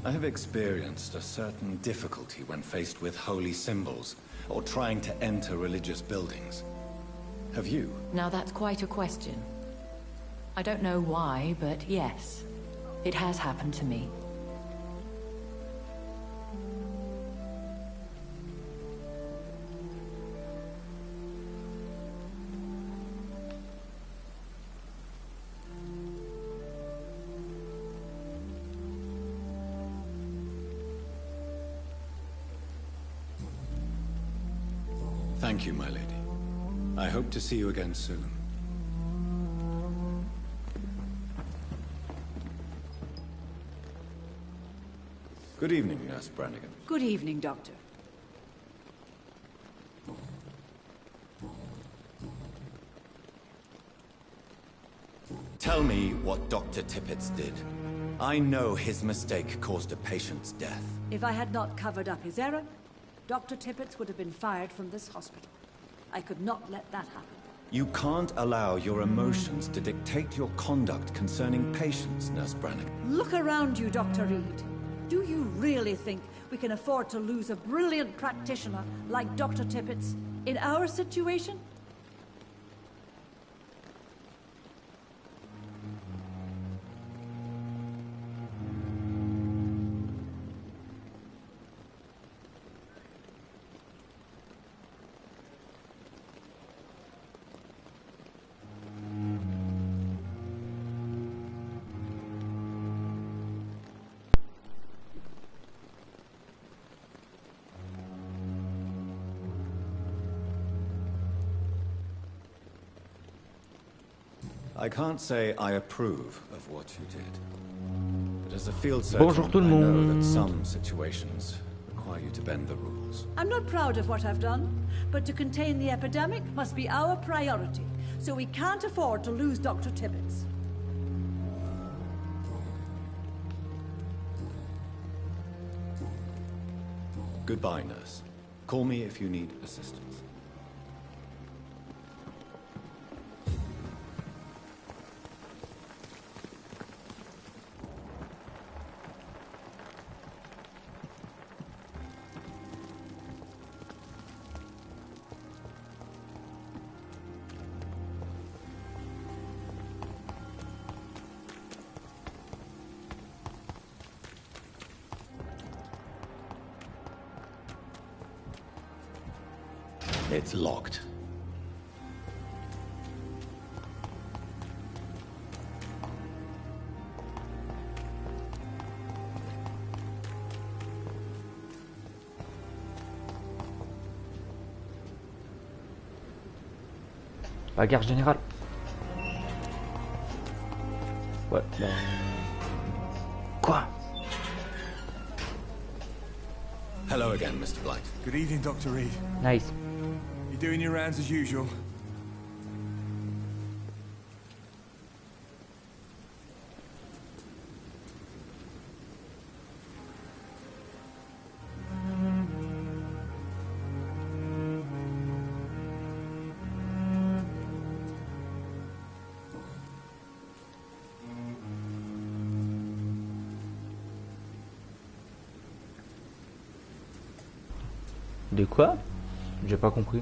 I have experienced a certain difficulty when faced with holy symbols, or trying to enter religious buildings. Have you? Now that's quite a question. I don't know why, but yes, it has happened to me. Thank you, my lady. I hope to see you again soon. Good evening, Nurse Brannigan. Good evening, Doctor. Tell me what Dr. Tippett did. I know his mistake caused a patient's death. If I had not covered up his error, Dr. Tippett would have been fired from this hospital. I could not let that happen. You can't allow your emotions to dictate your conduct concerning patients, Nurse Brannigan. Look around you, Dr. Reed. Do you really think we can afford to lose a brilliant practitioner like Dr. Tippett's in our situation? I can't say I approve of what you did. But as a field Bonjour surgeon, tout le I know that monde. some situations require you to bend the rules. I'm not proud of what I've done, but to contain the epidemic must be our priority, so we can't afford to lose Dr. Tippett. Goodbye, nurse. Call me if you need assistance. It's locked. Bagarre générale. Ouais, bah... Quoi? Hello again, Mr. Blight. Good evening, Dr. Reed. Nice. You doing your rounds as usual? De quoi? J'ai pas compris.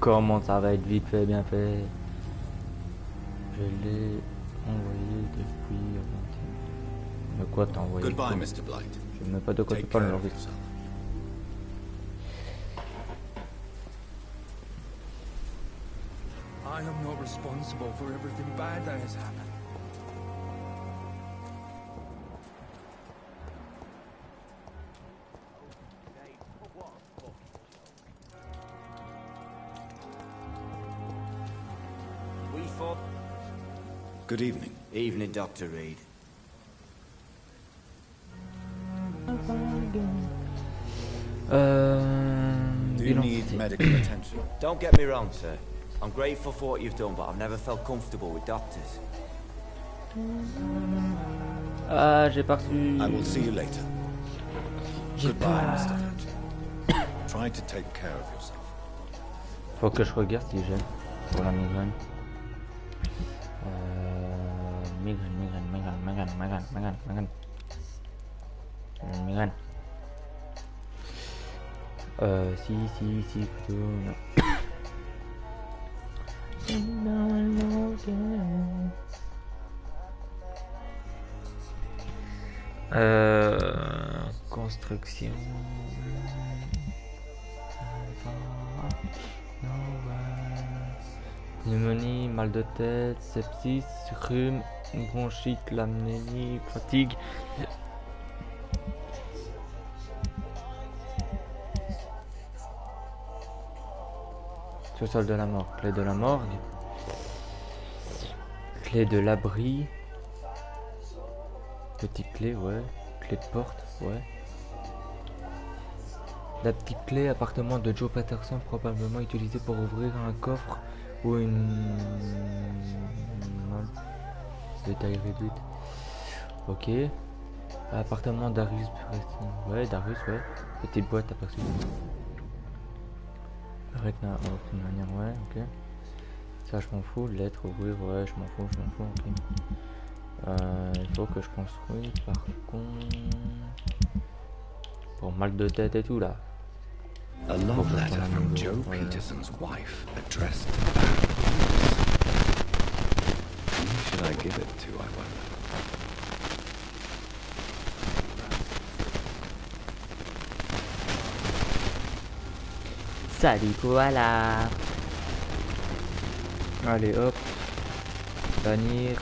Comment ça va être vite fait, bien fait? Je l'ai envoyé depuis avant. De quoi t'as envoyé? Goodbye, Mr. Blight. Je ne sais même pas de quoi tu Take parles, care of Loris. yourself. I am not responsible for everything bad that has happened. Good evening. Evening, Dr. Reed. Do you need medical attention? Don't get me wrong, sir. I'm grateful for what you've done, but I've never felt comfortable with doctors. Ah, j'ai pas reçu. I will see you later. Goodbye, Mr. Finch. Try to take care of yourself. Faut que je regarde si j'aime pour la migraine. Migraine. Si, plutôt. Construction. Pneumonie, mal de tête, sepsis, rhume, bronchite, l'amnésie, fatigue. Sous-sol de la mort, clé de la morgue, clé de l'abri, petite clé, ouais, clé de porte, ouais. La petite clé appartement de Joe Patterson, probablement utilisée pour ouvrir un coffre ou une de taille réduite. Ok. Appartement d'Arius, ouais, Darius, ouais. Petite boîte aperçue. Arrête d'une manière, ouais, ok. Ça, je m'en fous. Lettre, ouvrir, ouais, je m'en fous, ok. Il faut que je construise, par contre. Pour mal de tête et tout, là. A love letter from Joe Peterson's wife addressed to Who should I give it to, I wonder? Salut, voilà. Allez, hop. Bannir.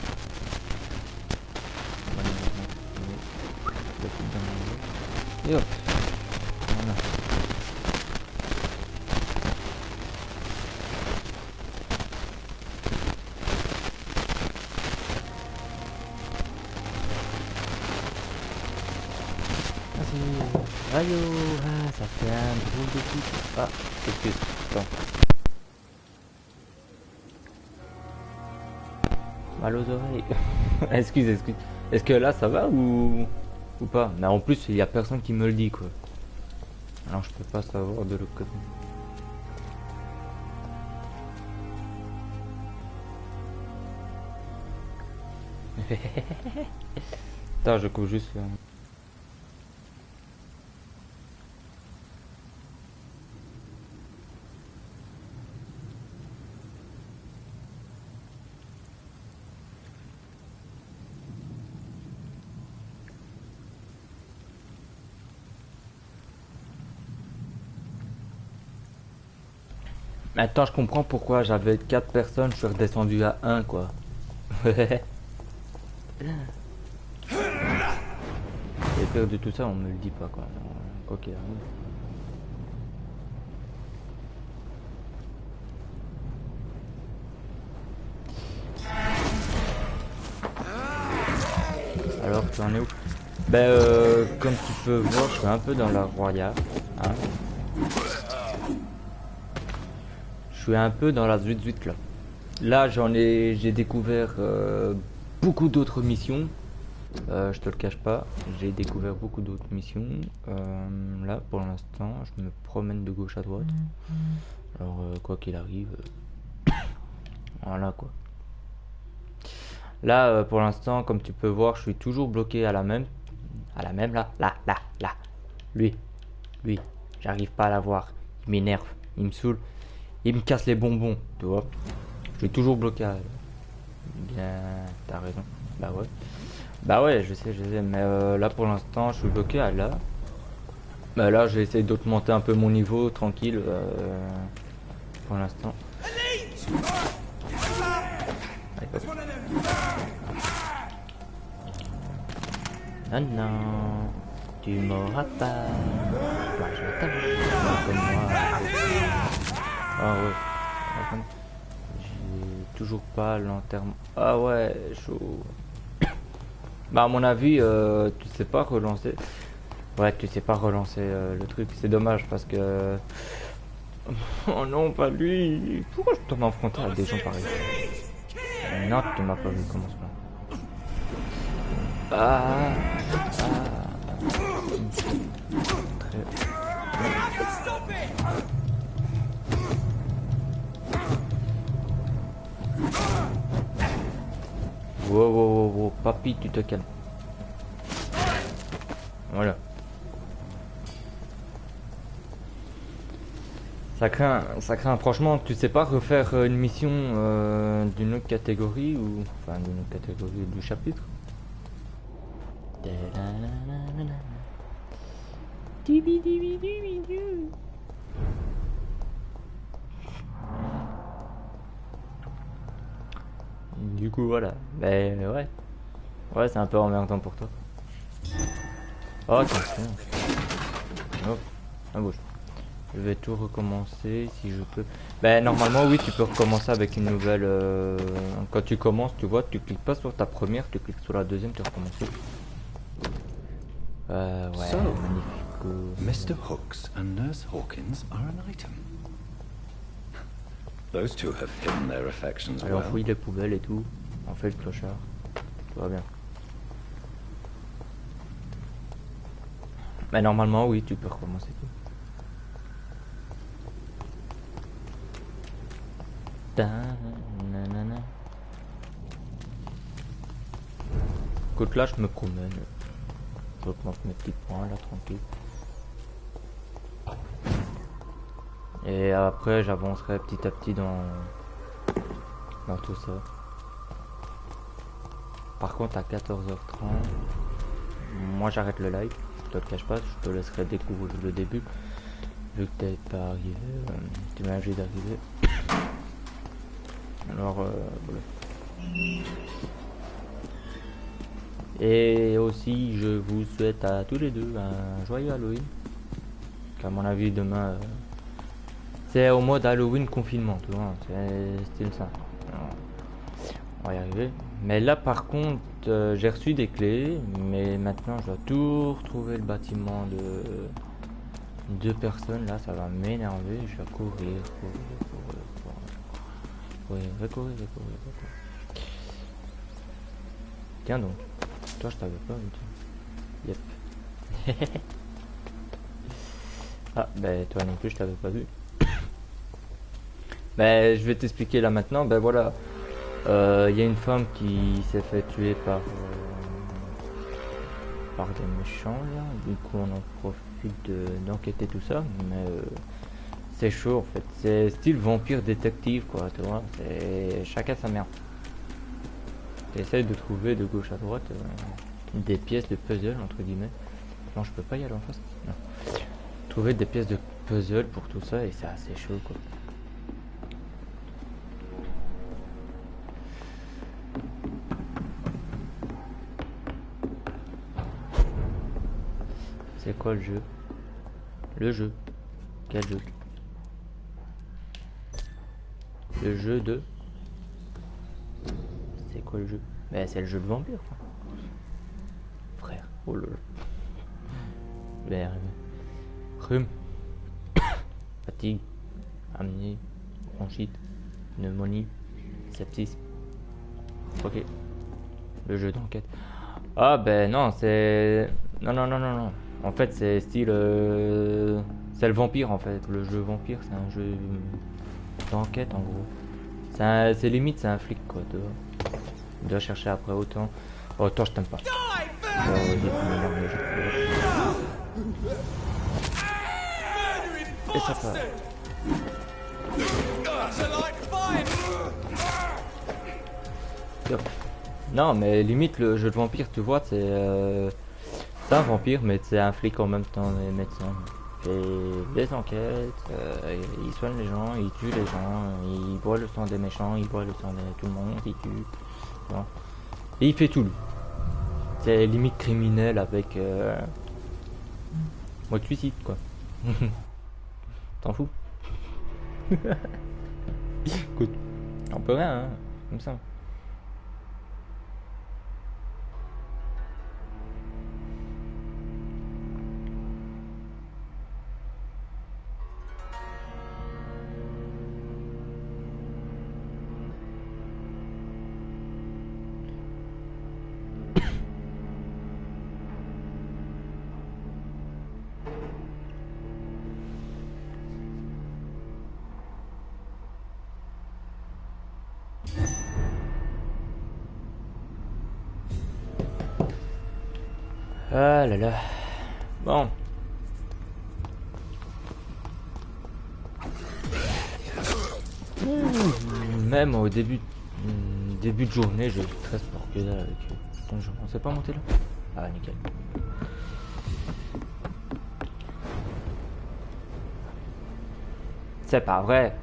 Et hop. Voilà. Aïe, ah, ça fait un drôle de coup. Ah, excuse, attends. Mal aux oreilles. excuse. Est-ce que là ça va ou pas? Mais en plus il y a personne qui me le dit quoi. Alors je peux pas savoir de l'autre côté. Attends, je coupe juste. Maintenant je comprends pourquoi j'avais 4 personnes, je suis redescendu à 1 quoi. Et pire de tout ça on me le dit pas quoi. Quoi qu'il arrive. Alors tu en es où? Ben comme tu peux voir je suis un peu dans la royale. Hein. Je suis un peu dans la zuite là. Là j'ai découvert beaucoup d'autres missions. Je te le cache pas, j'ai découvert beaucoup d'autres missions. Là pour l'instant je me promène de gauche à droite. Alors quoi qu'il arrive, voilà quoi. Là pour l'instant comme tu peux voir je suis toujours bloqué à la même là. Lui, j'arrive pas à la voir, il m'énerve, il me saoule. Il me casse les bonbons, tu vois. Je suis toujours bloqué à... Bien, t'as raison. Bah ouais. Bah ouais, je sais, mais là pour l'instant, je suis bloqué à là. Bah là, j'ai essayé d'augmenter un peu mon niveau, tranquille, pour l'instant. Allez, hop. Non, non, tu m'auras pas. Moi, je vais t'avoir comme moi. Ah ouais. J'ai toujours pas l'enterrement. Ah ouais, chaud. Bah à mon avis, tu sais pas relancer. Ouais, tu sais pas relancer le truc. C'est dommage parce que... Oh non, pas lui. Pourquoi je tombe en frontal avec des gens pareils? Non, tu m'as pas vu, commence pas. Ah. Wow, papy, tu te calmes. Voilà. Ça craint, franchement, tu sais pas refaire une mission d'une autre catégorie ou... Enfin, d'une autre catégorie du chapitre. Du coup, voilà. Ben ouais. Ouais, c'est un peu emmerdant pour toi. Oh, attention. Hop, à gauche. Je vais tout recommencer si je peux. Ben normalement oui, tu peux recommencer avec une nouvelle. Quand tu commences, tu vois, tu cliques pas sur ta première, tu cliques sur la deuxième, tu recommences. Ouais. So, magnifique. Mr. Hooks and Nurse Hawkins are an item. Those two have hidden their affections Allez, on well. fouille les poubelles et tout. On fait le clochard. Tout va bien. Mais normalement, oui, tu peux recommencer tout. Écoute, là, je me promène. Je augmente mes petits points, là, tranquille. Et après, j'avancerai petit à petit dans tout ça. Par contre, à 14h30, moi, j'arrête le live. Je te le cache pas, je te laisserai découvrir le début. Vu que t'es pas arrivé, tu m'as obligé d'arriver. Alors, voilà. Et aussi, je vous souhaite à tous les deux un joyeux Halloween. Qu'à mon avis, demain, c'est au mode Halloween confinement, tu vois. C'est style ça. Alors, on va y arriver. Mais là, par contre, j'ai reçu des clés. Mais maintenant, je dois tout retrouver le bâtiment de 2 personnes. Là, ça va m'énerver. Je vais courir. Courir. Tiens donc. Toi, je t'avais pas vu. Yep. Ah, ben toi non plus, je t'avais pas vu. Ben, je vais t'expliquer là maintenant. Ben voilà. Il y a une femme qui s'est fait tuer par des méchants là. Du coup, on en profite d'enquêter tout ça. Mais c'est chaud en fait. C'est style vampire détective quoi, tu vois. C'est chacun sa merde. T'essayes de trouver de gauche à droite des pièces de puzzle entre guillemets. Non, je peux pas y aller en face. Non. Trouver des pièces de puzzle pour tout ça et c'est assez chaud quoi. C'est quoi le jeu? Le jeu. Quel jeu? Le jeu de... C'est quoi le jeu? Ben c'est le jeu de vampire quoi. Frère. Oh lol. Rhume. Fatigue. Amnésie. Bronchite. Pneumonie. Sepsis. Ok. Le jeu d'enquête. Ah ben non, c'est... Non. En fait c'est style... C'est le vampire en fait. Le jeu vampire c'est un jeu d'enquête en gros. C'est limite c'est un flic quoi. Tu dois chercher après autant. Oh toi je t'aime pas. Et ça part. Non, mais limite le jeu de vampire, tu vois, c'est un vampire, mais c'est un flic en même temps, les médecins. Il fait des enquêtes, il soigne les gens, il tue les gens, il boit le sang des méchants, il boit le sang de tout le monde, il tue. Tu vois. Et il fait tout lui. C'est limite criminel avec mode suicide quoi. T'en fous? Écoute, on peut rien, hein, comme ça. Ah là là. Bon. Même au début de journée, je stresse pour que là avec ton jeu. On s'est pas monté là? Ah nickel. C'est pas vrai.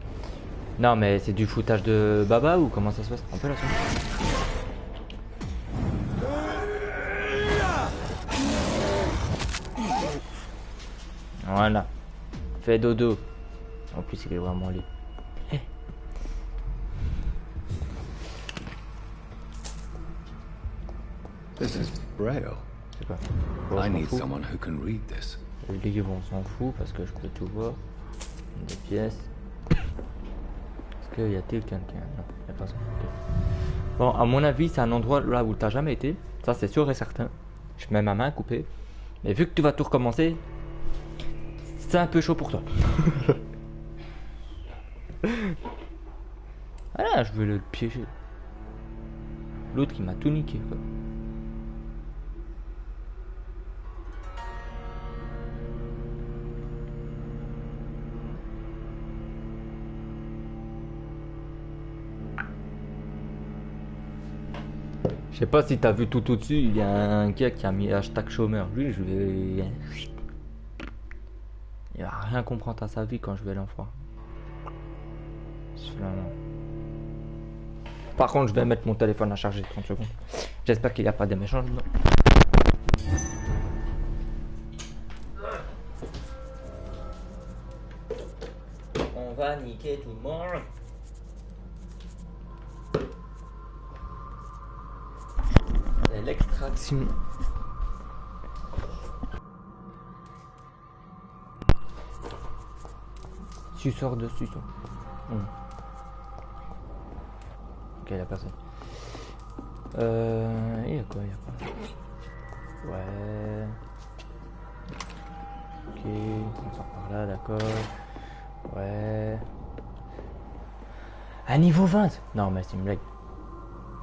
Non mais c'est du foutage de baba ou comment ça se passe? Un peu là ça. Voilà. Fais dodo. En plus, il est vraiment libre. This is Braille. C'est quoi? I need someone who can read this. Le livre, on s'en fout parce que je peux tout voir. Des pièces. Est-ce qu'il y a quelqu'un? Non, il n'y a pas ça. Bon, à mon avis, c'est un endroit là où t'as jamais été. Ça, c'est sûr et certain. Je mets ma main coupée. Mais vu que tu vas tout recommencer, c'est un peu chaud pour toi. Voilà, je veux le piéger. L'autre qui m'a tout niqué quoi. Je sais pas si t'as vu tout au-dessus, il y a un gars qui a mis hashtag chômeur. Lui, je vais... Il va rien comprendre à sa vie quand je vais l'enfoirer. Par contre, je vais mettre mon téléphone à charger 30 secondes. J'espère qu'il n'y a pas des méchants dedans. On va niquer tout le monde. C'est l'extraction. Suceur de suceur. Ok, il y a personne. Il y a quoi? Il y a quoi? Ouais. Ok, on sort par là, d'accord. Ouais. À niveau 20? Non, mais c'est une blague.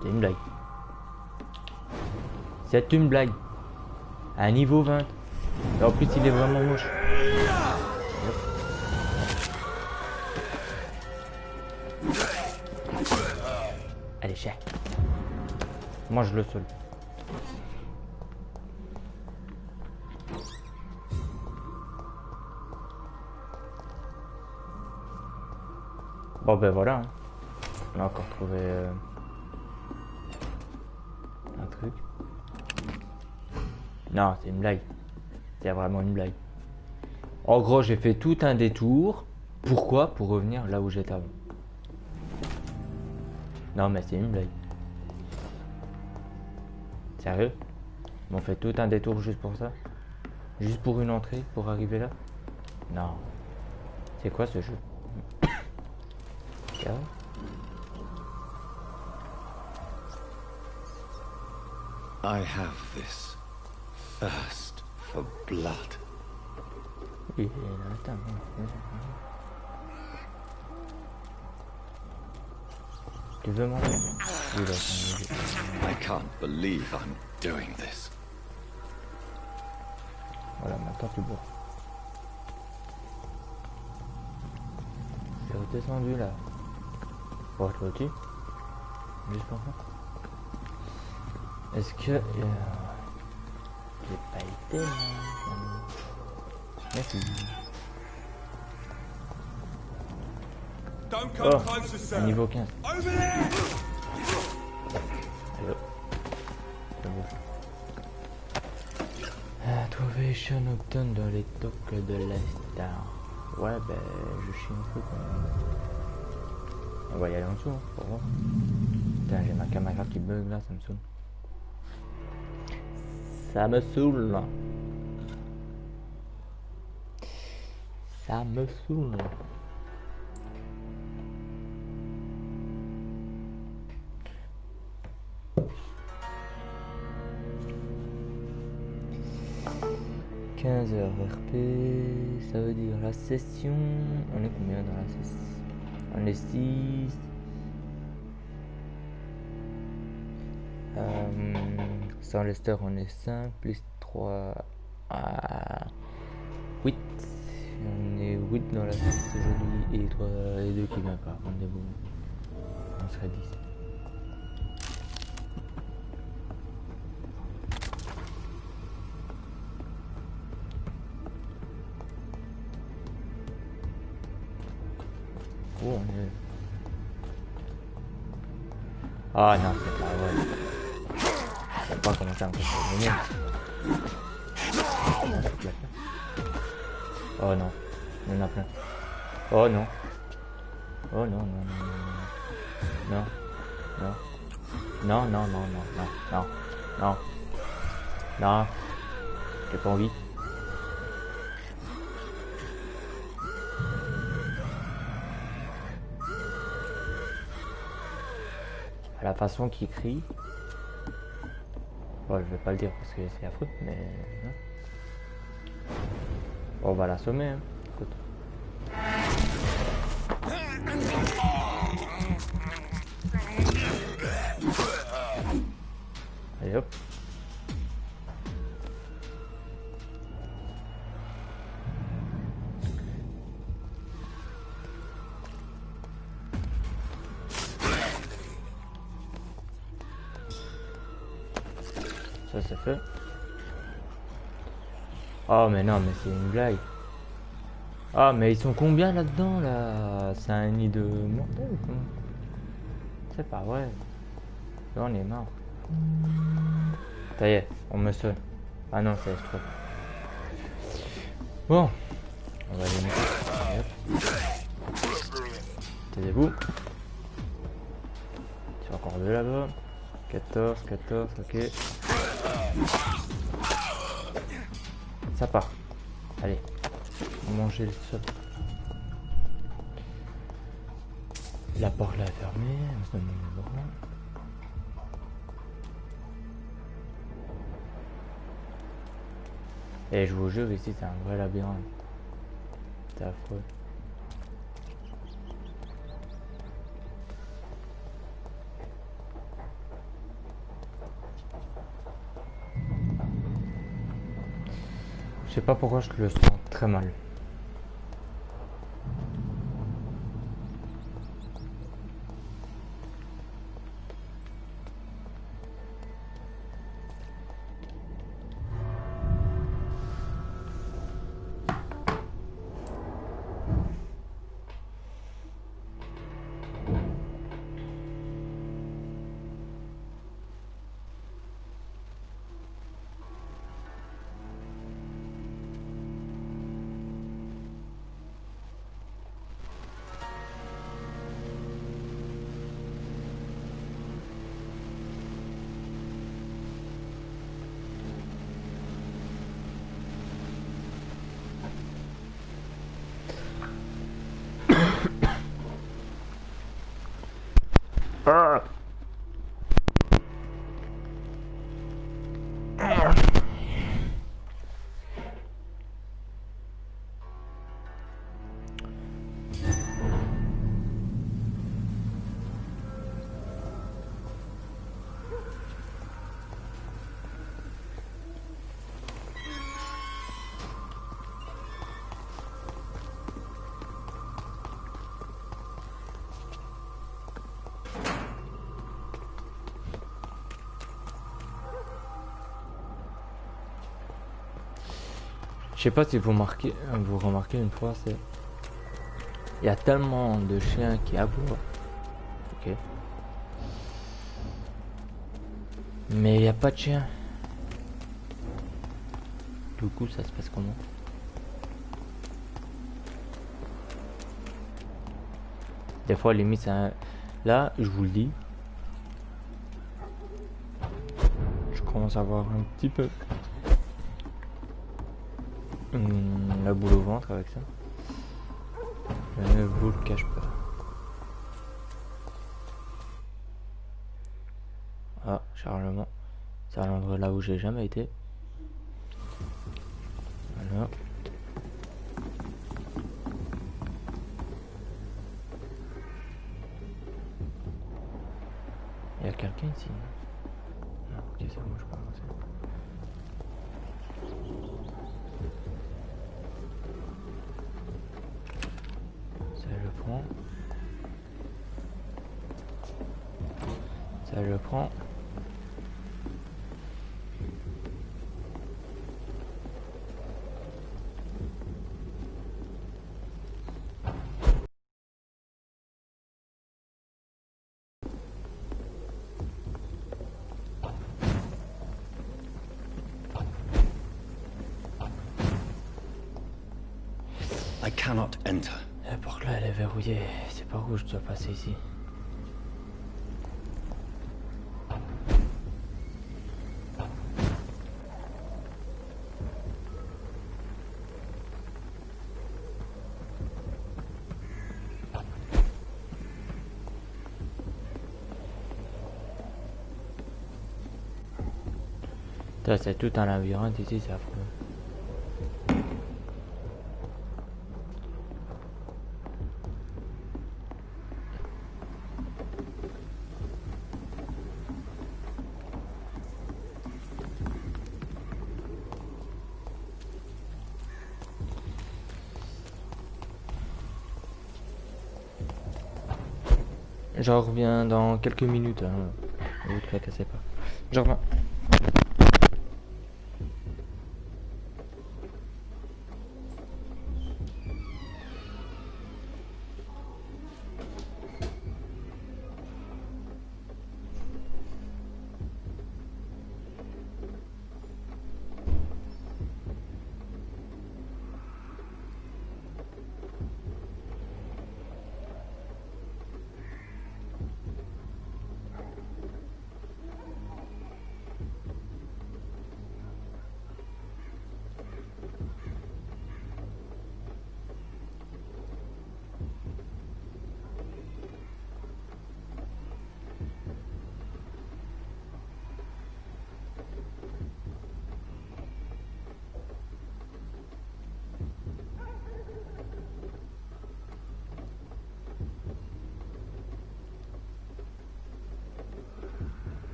C'est une blague. C'est une blague. À niveau 20. Et en plus, il est vraiment moche. Allez, chien. Mange le sol. Bon ben voilà. On a encore trouvé un truc. Non, c'est une blague. C'est vraiment une blague. En gros, j'ai fait tout un détour. Pourquoi? Pour revenir là où j'étais avant. Non, mais c'est une blague. Sérieux? On fait tout un détour juste pour ça? Juste pour une entrée? Pour arriver là? Non. C'est quoi ce jeu? Sérieux? I have this thirst for blood. Oui, attends. Tu veux manger? I can't believe I'm doing this. Voilà, maintenant tu bois. C'est redescendu là. Bon, toi aussi. Juste pour ça. Est-ce que... j'ai pas été là. Merci. Oh, un niveau 15. Allez hop. C'est bon. Trouver Sean Upton dans les tocs de l'Est. Ouais, ben, je chie un peu quand même. On va y aller en dessous, hein, pour voir. Putain, j'ai ma caméra qui bug là, ça me saoule. Ça me saoule. Ça me saoule. RP, ça veut dire la session. On est combien dans la session? On est 6. Sans Lester, on est 5, plus 3 à 8. On est 8 dans la session aujourd'hui et 3 et 2 qui viennent pas. On est bon. On serait 10. Oh, on est... Ah non, c'est pas vrai. Je sais pas comment ça me fait. Oh non, il y en a plein. Oh non. Oh non, non, non, non, non, non, non, non, non, non, non, non, non, j'ai pas envie. La façon qu'il crie, bon, je vais pas le dire parce que c'est affreux, mais non. Bon, on va l'assommer, hein. Écoute. Allez hop. Ça c'est fait. Oh mais non, mais c'est une blague. Ah mais ils sont combien là-dedans là? C'est un nid de mortels ou comment? C'est pas vrai. Là on est mort. Ça y est, on me sonne. Ah non, c'est trop. Bon. On va aller mettre. Taisez-vous. C'est encore deux là-bas. 14, ok. Ça part. Allez. On va manger le sol. La porte là est fermée. On se donne le bras. Et je vous jure, ici c'est un vrai labyrinthe. C'est affreux. Je sais pas pourquoi je le sens très mal. sais pas si vous remarquez une fois, c'est... Il y a tellement de chiens qui aboient. Ok. Mais il n'y a pas de chiens. Du coup, ça se passe comment? Des fois, limite, c'est un... Là, je vous le dis. Je commence à avoir un petit peu... la boule au ventre avec ça. Je vous le cache pas. Ah, chargement. C'est un endroit là où j'ai jamais été. Voilà. Il y a quelqu'un ici. Non, ok, c'est bon, je peux avancer. Ça je prends. Ça je prends. I cannot enter. La porte là, elle est verrouillée. C'est par où je dois passer ici? C'est tout un labyrinthe ici, c'est affreux. J'en reviens dans quelques minutes, hein. Ne vous tracassez pas. Je reviens.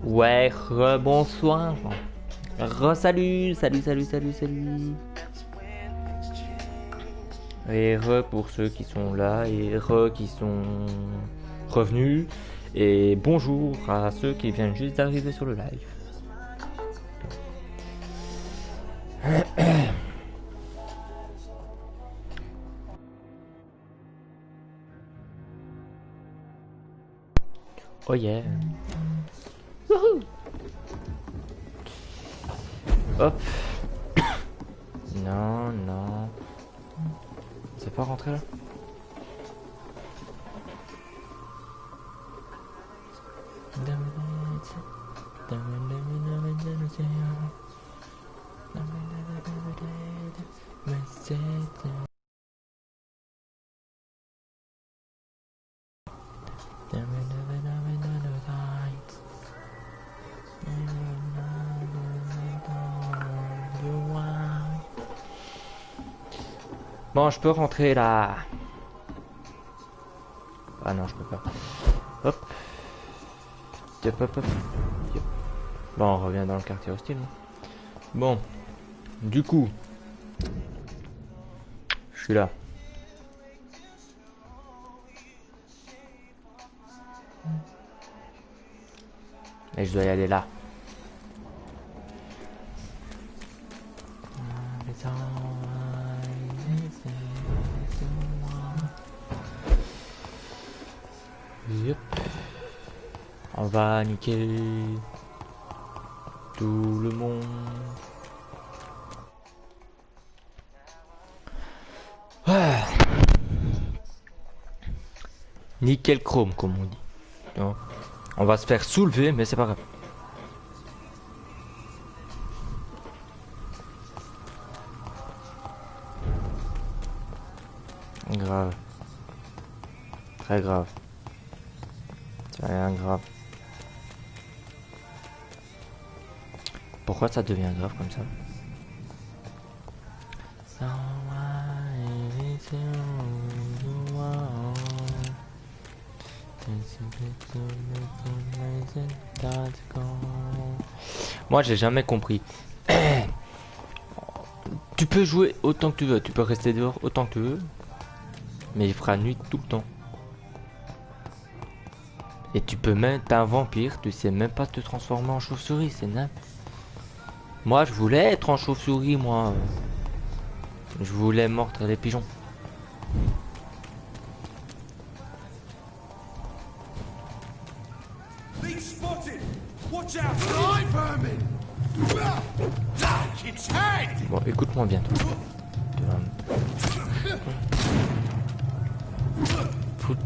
Ouais, bonsoir. Salut. Et pour ceux qui sont là et qui sont revenus. Et bonjour à ceux qui viennent juste d'arriver sur le live. Oh yeah. Wouhou. Hop. Non. C'est pas rentré là? Bon, je peux rentrer là. Ah non, je peux pas. Hop. Hop. Bon, on revient dans le quartier hostile. Bon. Du coup. Je suis là. Et je dois y aller là. Yep. On va niquer tout le monde. Ah. Nickel chrome comme on dit. Donc, on va se faire soulever mais c'est pas grave. Grave. Très grave. C'est rien grave. Pourquoi ça devient grave comme ça? Moi j'ai jamais compris. Tu peux jouer autant que tu veux, tu peux rester dehors autant que tu veux, mais il fera nuit tout le temps. Et tu peux même, t'es un vampire, tu sais même pas te transformer en chauve-souris, c'est nappe. Moi je voulais être en chauve-souris, moi. Je voulais mordre les pigeons. Bon, écoute-moi bien, toi. Tu vas me foutre.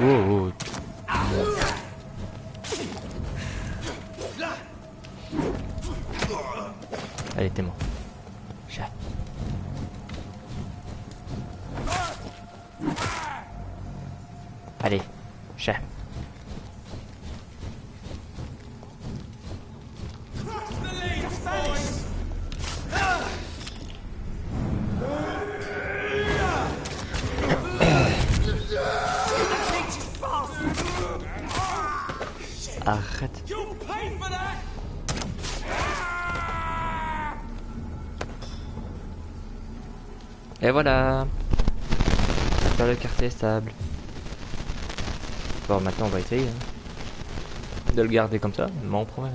Oh. Allez, t'es mort. Chat. Allez, chat. Arrête. Et voilà. Faire le quartier stable. Bon, maintenant on va essayer de le garder comme ça, mais on promet.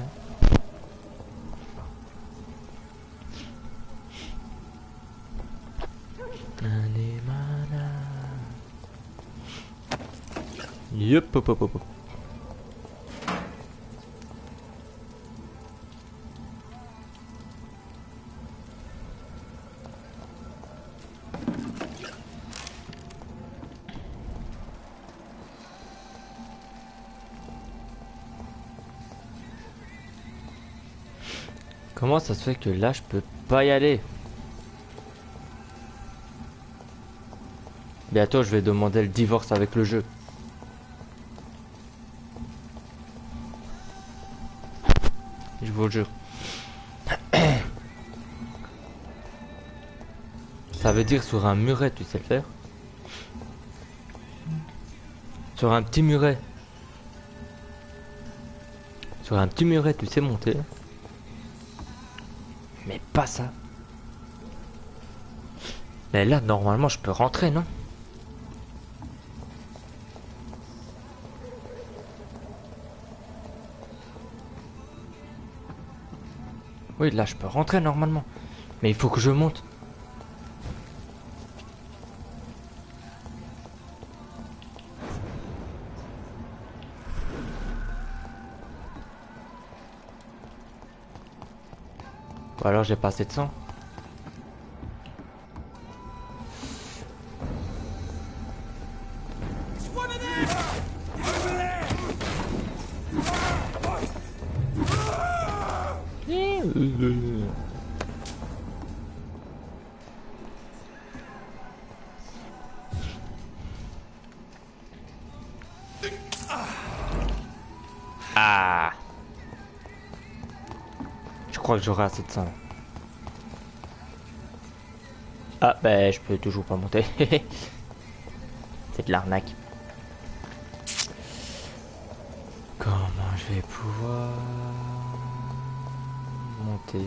Allez, mana. Yup, hop. Comment ça se fait que là je peux pas y aller? Bientôt, je vais demander le divorce avec le jeu. Je vous le jure. Ça veut dire sur un muret, tu sais le faire? Sur un petit muret. Sur un petit muret, tu sais monter. Mais pas ça. Mais là, normalement, je peux rentrer, non? Oui, là, je peux rentrer normalement. Mais il faut que je monte. Ou alors j'ai pas assez de sang. Ah. Je crois que j'aurai assez de sang. Ah, ben je peux toujours pas monter. C'est de l'arnaque. Comment je vais pouvoir monter?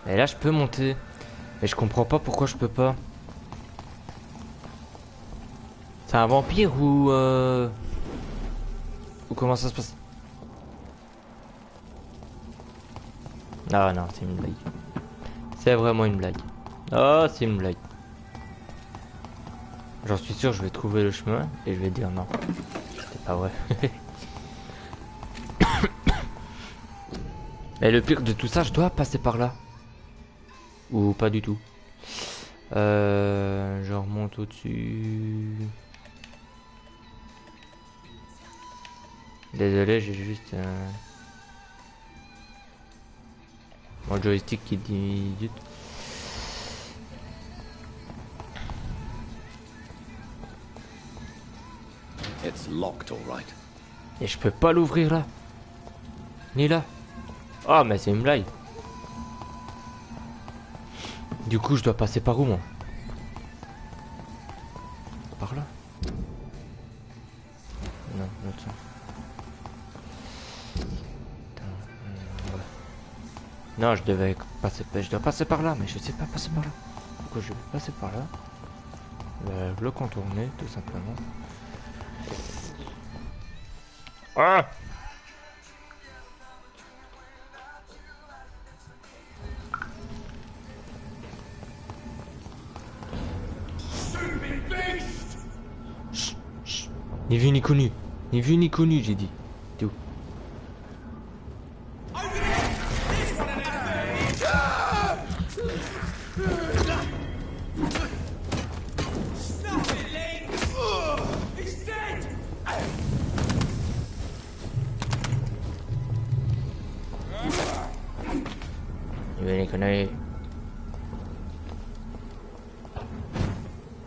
Et là je peux monter. Mais je comprends pas pourquoi je peux pas. C'est un vampire ou comment ça se passe? Ah non, c'est une blague. C'est vraiment une blague. Oh, c'est une blague. J'en suis sûr, je vais trouver le chemin et je vais dire non. C'est pas vrai. Mais le pire de tout ça, je dois passer par là. Ou pas du tout. Je remonte au-dessus. Désolé, j'ai juste mon joystick qui dit vite. It's locked, all right. Et je peux pas l'ouvrir là. Ni là. Oh, mais c'est une blague. Du coup, je dois passer par où, moi? Par là? Non, l'autre sens. Non, je devais passer, je dois passer par là, mais je sais pas passer par là. Pourquoi je vais passer par là? Le contourner, tout simplement. Ah! Chut, chut. Ni vu ni connu. Ni vu ni connu, j'ai dit. T'es où?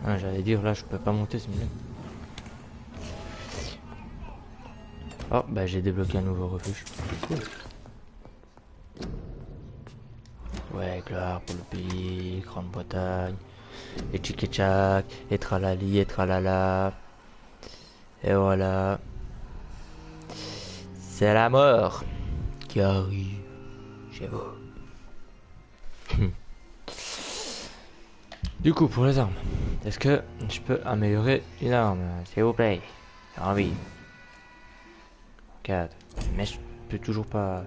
Ah, j'allais dire là je peux pas monter, c'est mieux. Oh bah j'ai débloqué un nouveau refuge. Cool. Ouais, gloire pour le pays, Grande-Bretagne, et tchik-tchak, et tralali, et tralala. Et voilà. C'est la mort qui arrive chez vous. Du coup, pour les armes, est-ce que je peux améliorer une arme, s'il vous plaît? J'ai envie. 4. Mais je peux toujours pas.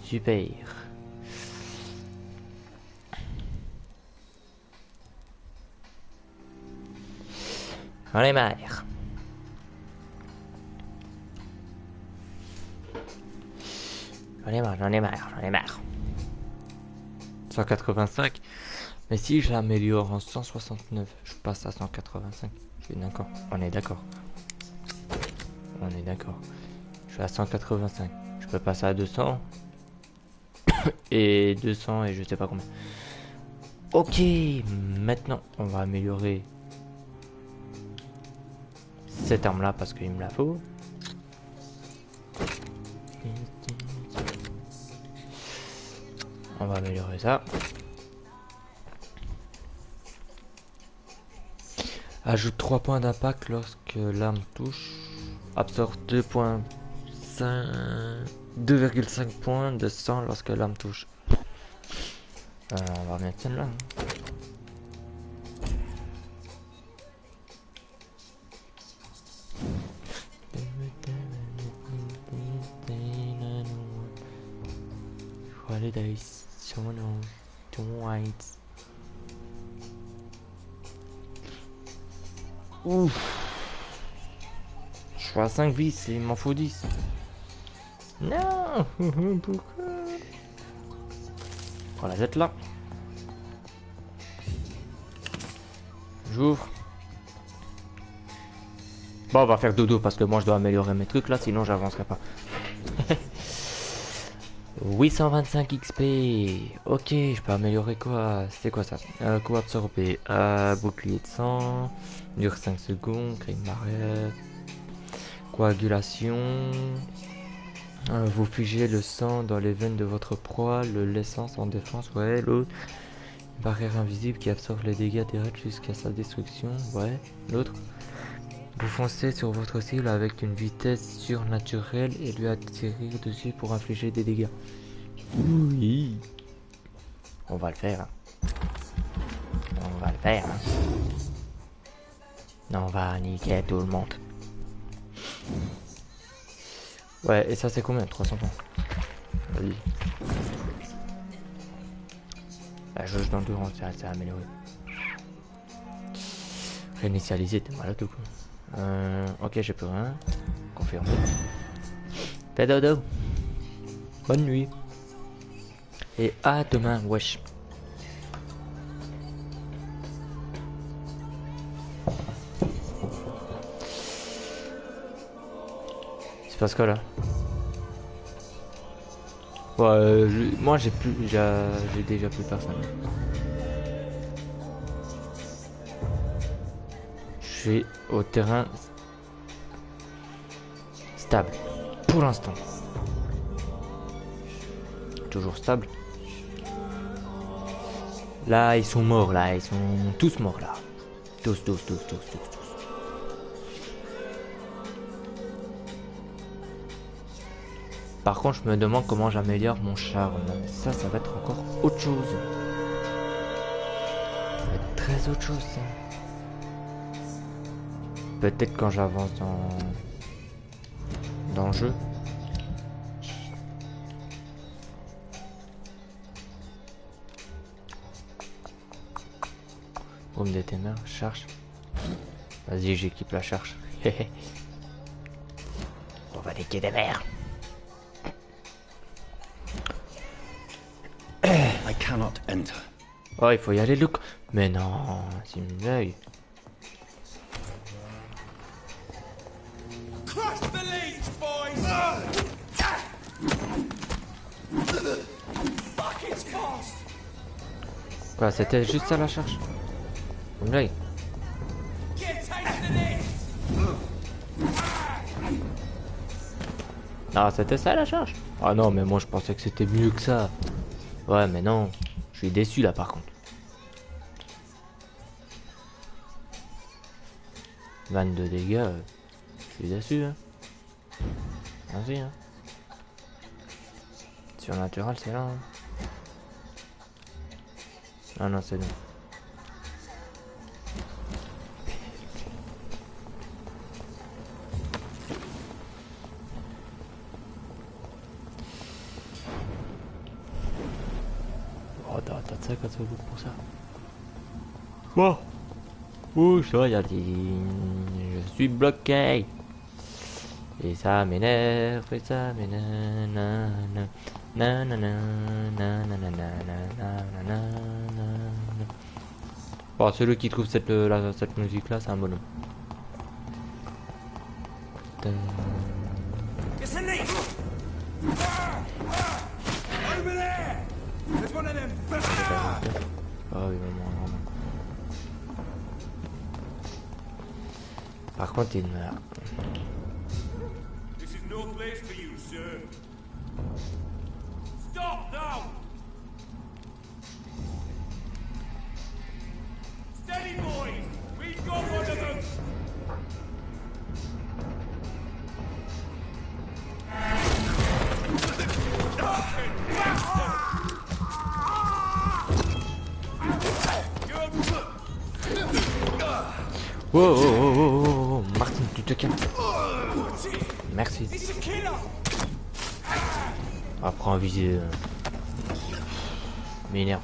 Super. J'en ai marre. J'en ai marre, j'en ai marre, j'en ai marre. 185. Mais si je l'améliore en 169, je passe à 185. Je suis d'accord. On est d'accord. On est d'accord. Je suis à 185. Je peux passer à 200. Et 200 et je sais pas combien. Ok, maintenant on va améliorer cette arme là parce qu'il me la faut. On va améliorer ça. Ajoute 3 points d'impact lorsque l'arme touche. Absorbe 2,5 points de sang lorsque l'arme touche. On va remettre celle-là. Ouf. Je suis à 5 vis et il m'en faut 10. Non. Pourquoi? On la jette là. J'ouvre. Bon, on va faire dodo parce que moi je dois améliorer mes trucs là, sinon j'avancerai pas. 825 XP. Ok, je peux améliorer quoi? C'est quoi ça? Coup absorbé. Bouclier de sang. Dure 5 secondes. Crée une barrière. Coagulation. Vous figez le sang dans les veines de votre proie, le laissant sans défense. Ouais, l'autre. Barrière invisible qui absorbe les dégâts terrestres jusqu'à sa destruction. Ouais, l'autre. Vous foncez sur votre cible avec une vitesse surnaturelle et lui atterrir dessus pour infliger des dégâts. Oui. On va le faire. On va le faire. On va niquer tout le monde. Ouais, et ça c'est combien? 300 points. Vas-y. La jauge d'endurance, c'est amélioré. Réinitialiser, t'es malade ou quoi? Ok, j'ai plus rien. Confirmé. Fais dodo. Bonne nuit. Et à demain, wesh. C'est parce que là. Ouais, moi j'ai déjà plus personne. Je suis au terrain stable pour l'instant. Toujours stable. Là ils sont morts là, ils sont tous morts là. Tous. Par contre je me demande comment j'améliore mon charme. Ça va être encore autre chose. Ça va être très autre chose ça. Peut-être quand j'avance dans le jeu. Brume des ténèbres, charge. Vas-y, j'équipe la charge. On va niquer des mers. I cannot enter. Oh, il faut y aller, Luke. Mais non, c'est une blague. Quoi, c'était juste ça la charge? Une blague. Ah, c'était ça la charge? Ah non, mais moi je pensais que c'était mieux que ça. Ouais, mais non, je suis déçu là par contre. 22 dégâts, je suis déçu. Hein. Vas-y. Hein. Surnaturel, c'est là. Hein. Ah non, c'est bon. Oh, t'as de ça quand ça vaut pour ça. Bon. Ouh, ça y a des... Je suis bloqué. Et ça m'énerve, et ça m'énerve. Bon, celui qui trouve cette musique là, c'est un bonhomme. Oh oui, vraiment. Par contre, il meurt. This is no place for you, sir. Stop now! Steady, boys! We've got one of them! Wow, oh, oh, oh, oh, Martin, tu te calmes. Merci. Après en viser. M'énerve.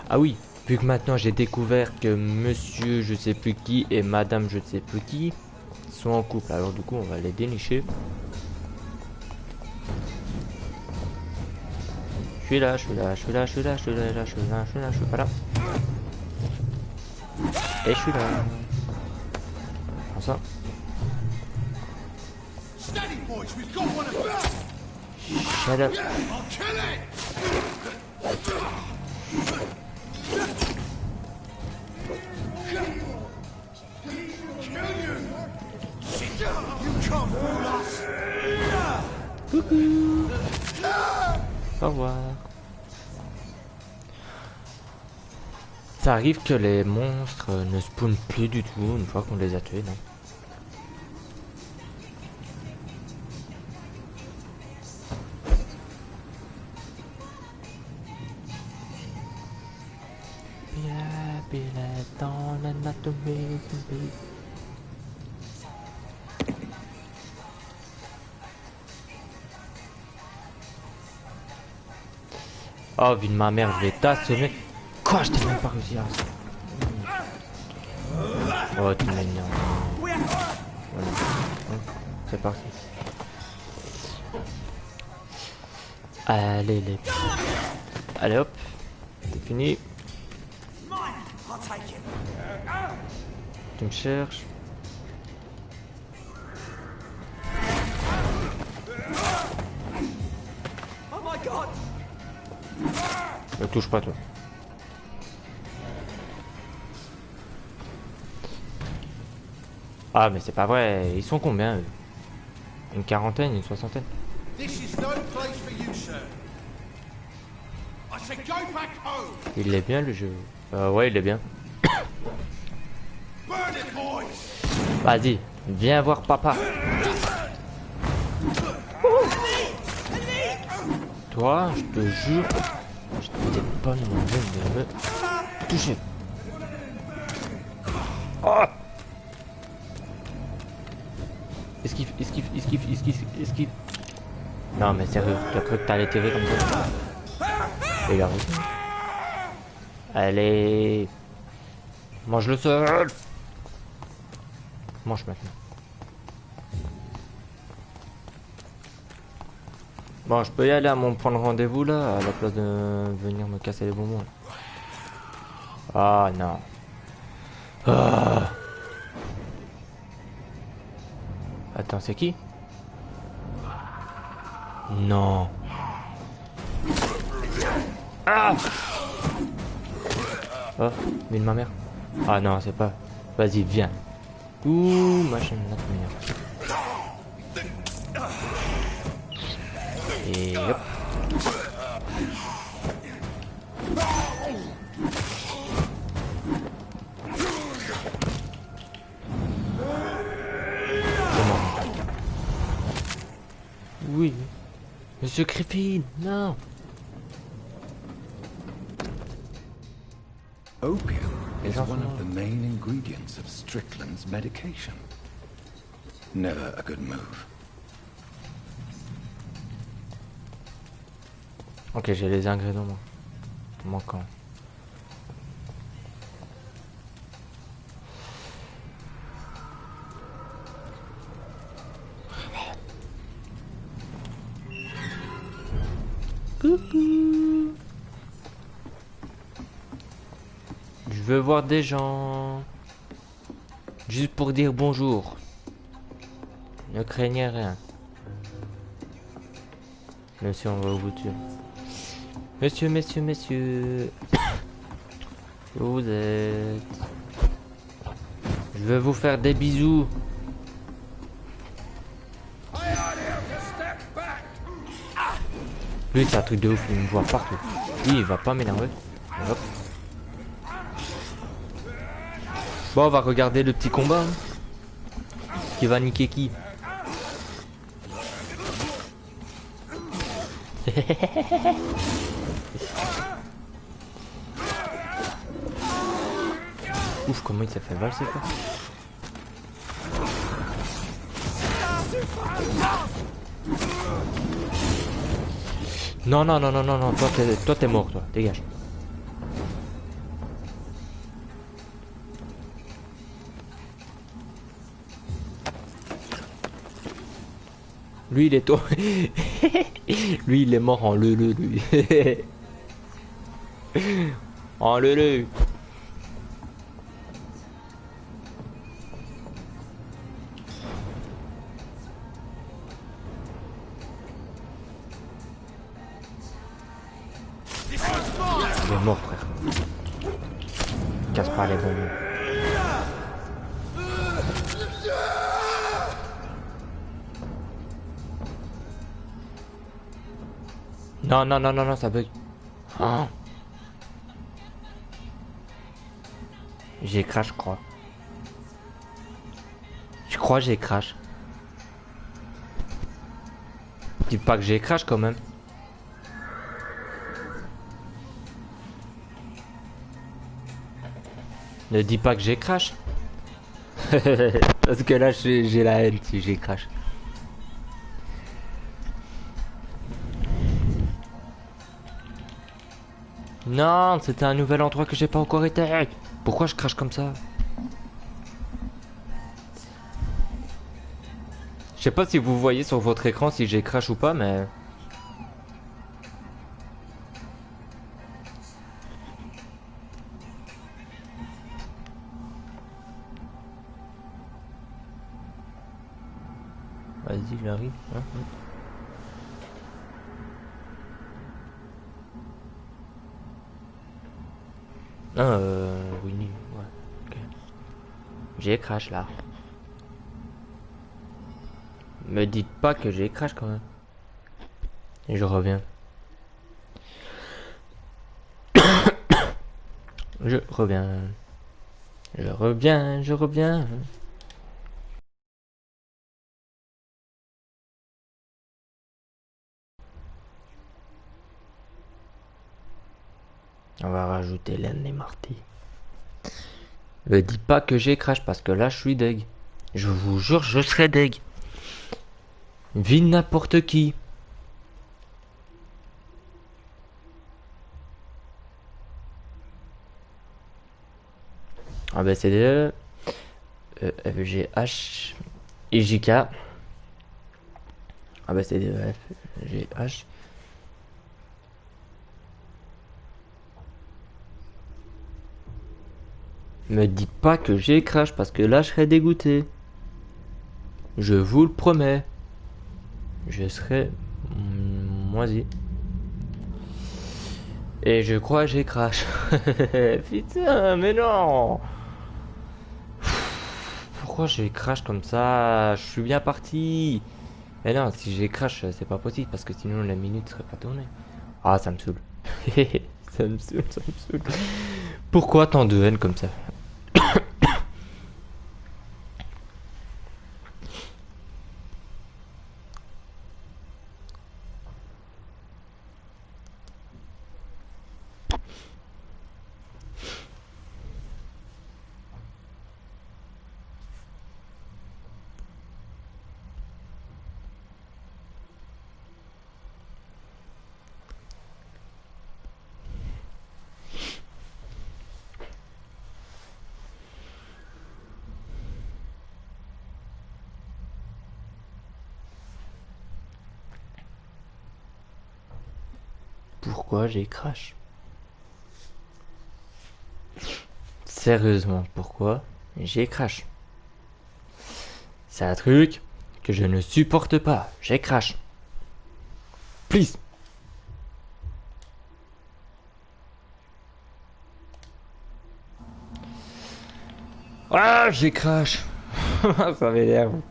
Ah oui, vu que maintenant j'ai découvert que monsieur je sais plus qui et madame je ne sais plus qui sont en couple. Alors du coup on va les dénicher. Je suis là, je suis là, je suis là, je suis là, je suis là, je suis là, je suis là, je suis pas là. Et je suis là. Comme ça. Shut up. Coucou. Au revoir. Ça arrive que les monstres ne spawnent plus du tout une fois qu'on les a tués, non? Dans l'anatomie. Oh, vu de ma mère, je vais t'assommer. Quoi, je t'ai même pas réussi à... Oh, tu m'énerves. Voilà. C'est parti. Allez, les... Allez, hop. C'est fini. Tu me cherches. Ne touche pas, toi. Ah mais c'est pas vrai, ils sont combien eux? Une quarantaine, une soixantaine? Il est bien le jeu. Ouais, il est bien. Vas-y, viens voir papa. Toi, je te jure, je t'ai pas demandé de me toucher. Oh! Esquive, esquive, esquive, esquive, esquive. Non mais sérieux, tu as cru que t'allais tirer comme ça? Et il a réussi. Allez. Mange le sol. Mange maintenant. Bon, je peux y aller à mon point de rendez-vous là, à la place de venir me casser les bonbons. Ah non. Ah. Attends, c'est qui? Non. Ah. Oh, mais de ma mère. Ah non, c'est pas. Vas-y, viens. Ouh, machin là, et hop. Oui. Monsieur Griffin, non. Opium is one of the main ingredients of Strickland's medication. Never a good move. Ok, j'ai les ingrédients manquants. Coucou. Je veux voir des gens. Juste pour dire bonjour. Ne craignez rien. Monsieur, on va au bout de Messieurs, messieurs, messieurs. Où vous êtes? Je vais vous faire des bisous. Lui, c'est un truc de ouf, il me voit partout. Lui, il va pas m'énerver. Hop. Bon, on va regarder le petit combat. Hein. Qui va niquer qui? Ouf, comment il s'est fait valser quoi. Non, non, non, non, non, non, toi t'es mort, toi, dégage. Lui, il est toi. Lui, il est mort en leu-leu, lui. En leu-leu. Il est mort, frère. Casse pas les bonbons. Non, non, non, non, non, ça bug. Oh. J'ai crash, je crois. Je crois que j'ai crash. Dis pas que j'ai crash quand même. Ne dis pas que j'ai crash. Parce que là j'ai la haine si j'ai crash. Non, c'était un nouvel endroit que j'ai pas encore été. Pourquoi je crache comme ça? Je sais pas si vous voyez sur votre écran si j'ai crash ou pas, mais... Vas-y, j'arrive. Hein, hein. Oui, ouais. Ok. J'ai crash là. Me dites pas que j'ai crash quand même. Et je reviens. Je reviens. Je reviens, je reviens. On va rajouter laine et marty. Me dis pas que j'ai crash parce que là je suis deg. Je vous jure, je serai deg. Vie n'importe qui. A B C D E F G H I J K. A B C D E F G H. Me dis pas que j'ai crash parce que là je serai dégoûté. Je vous le promets. Je serai moisi. Et je crois que j'ai crash. Putain, mais non. Pourquoi j'ai crash comme ça? Je suis bien parti. Mais non, si j'ai crash, c'est pas possible parce que sinon la minute serait pas tournée. Ah, ça me saoule. Ça me saoule, ça me saoule. Pourquoi tant de haine comme ça? Pourquoi j'ai crash? Sérieusement, pourquoi j'ai crash? C'est un truc que je ne supporte pas. J'ai crash. Please. Ah, j'ai crash. Ça m'énerve.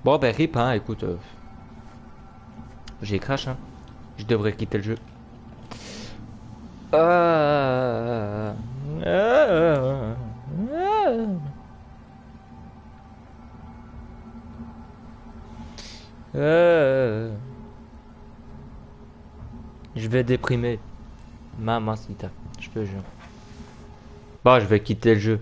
Bon, ben rip, hein, écoute. J'ai crash, hein. Je devrais quitter le jeu. Je vais déprimer. Mamacita, je te jure. Bon, je vais quitter le jeu.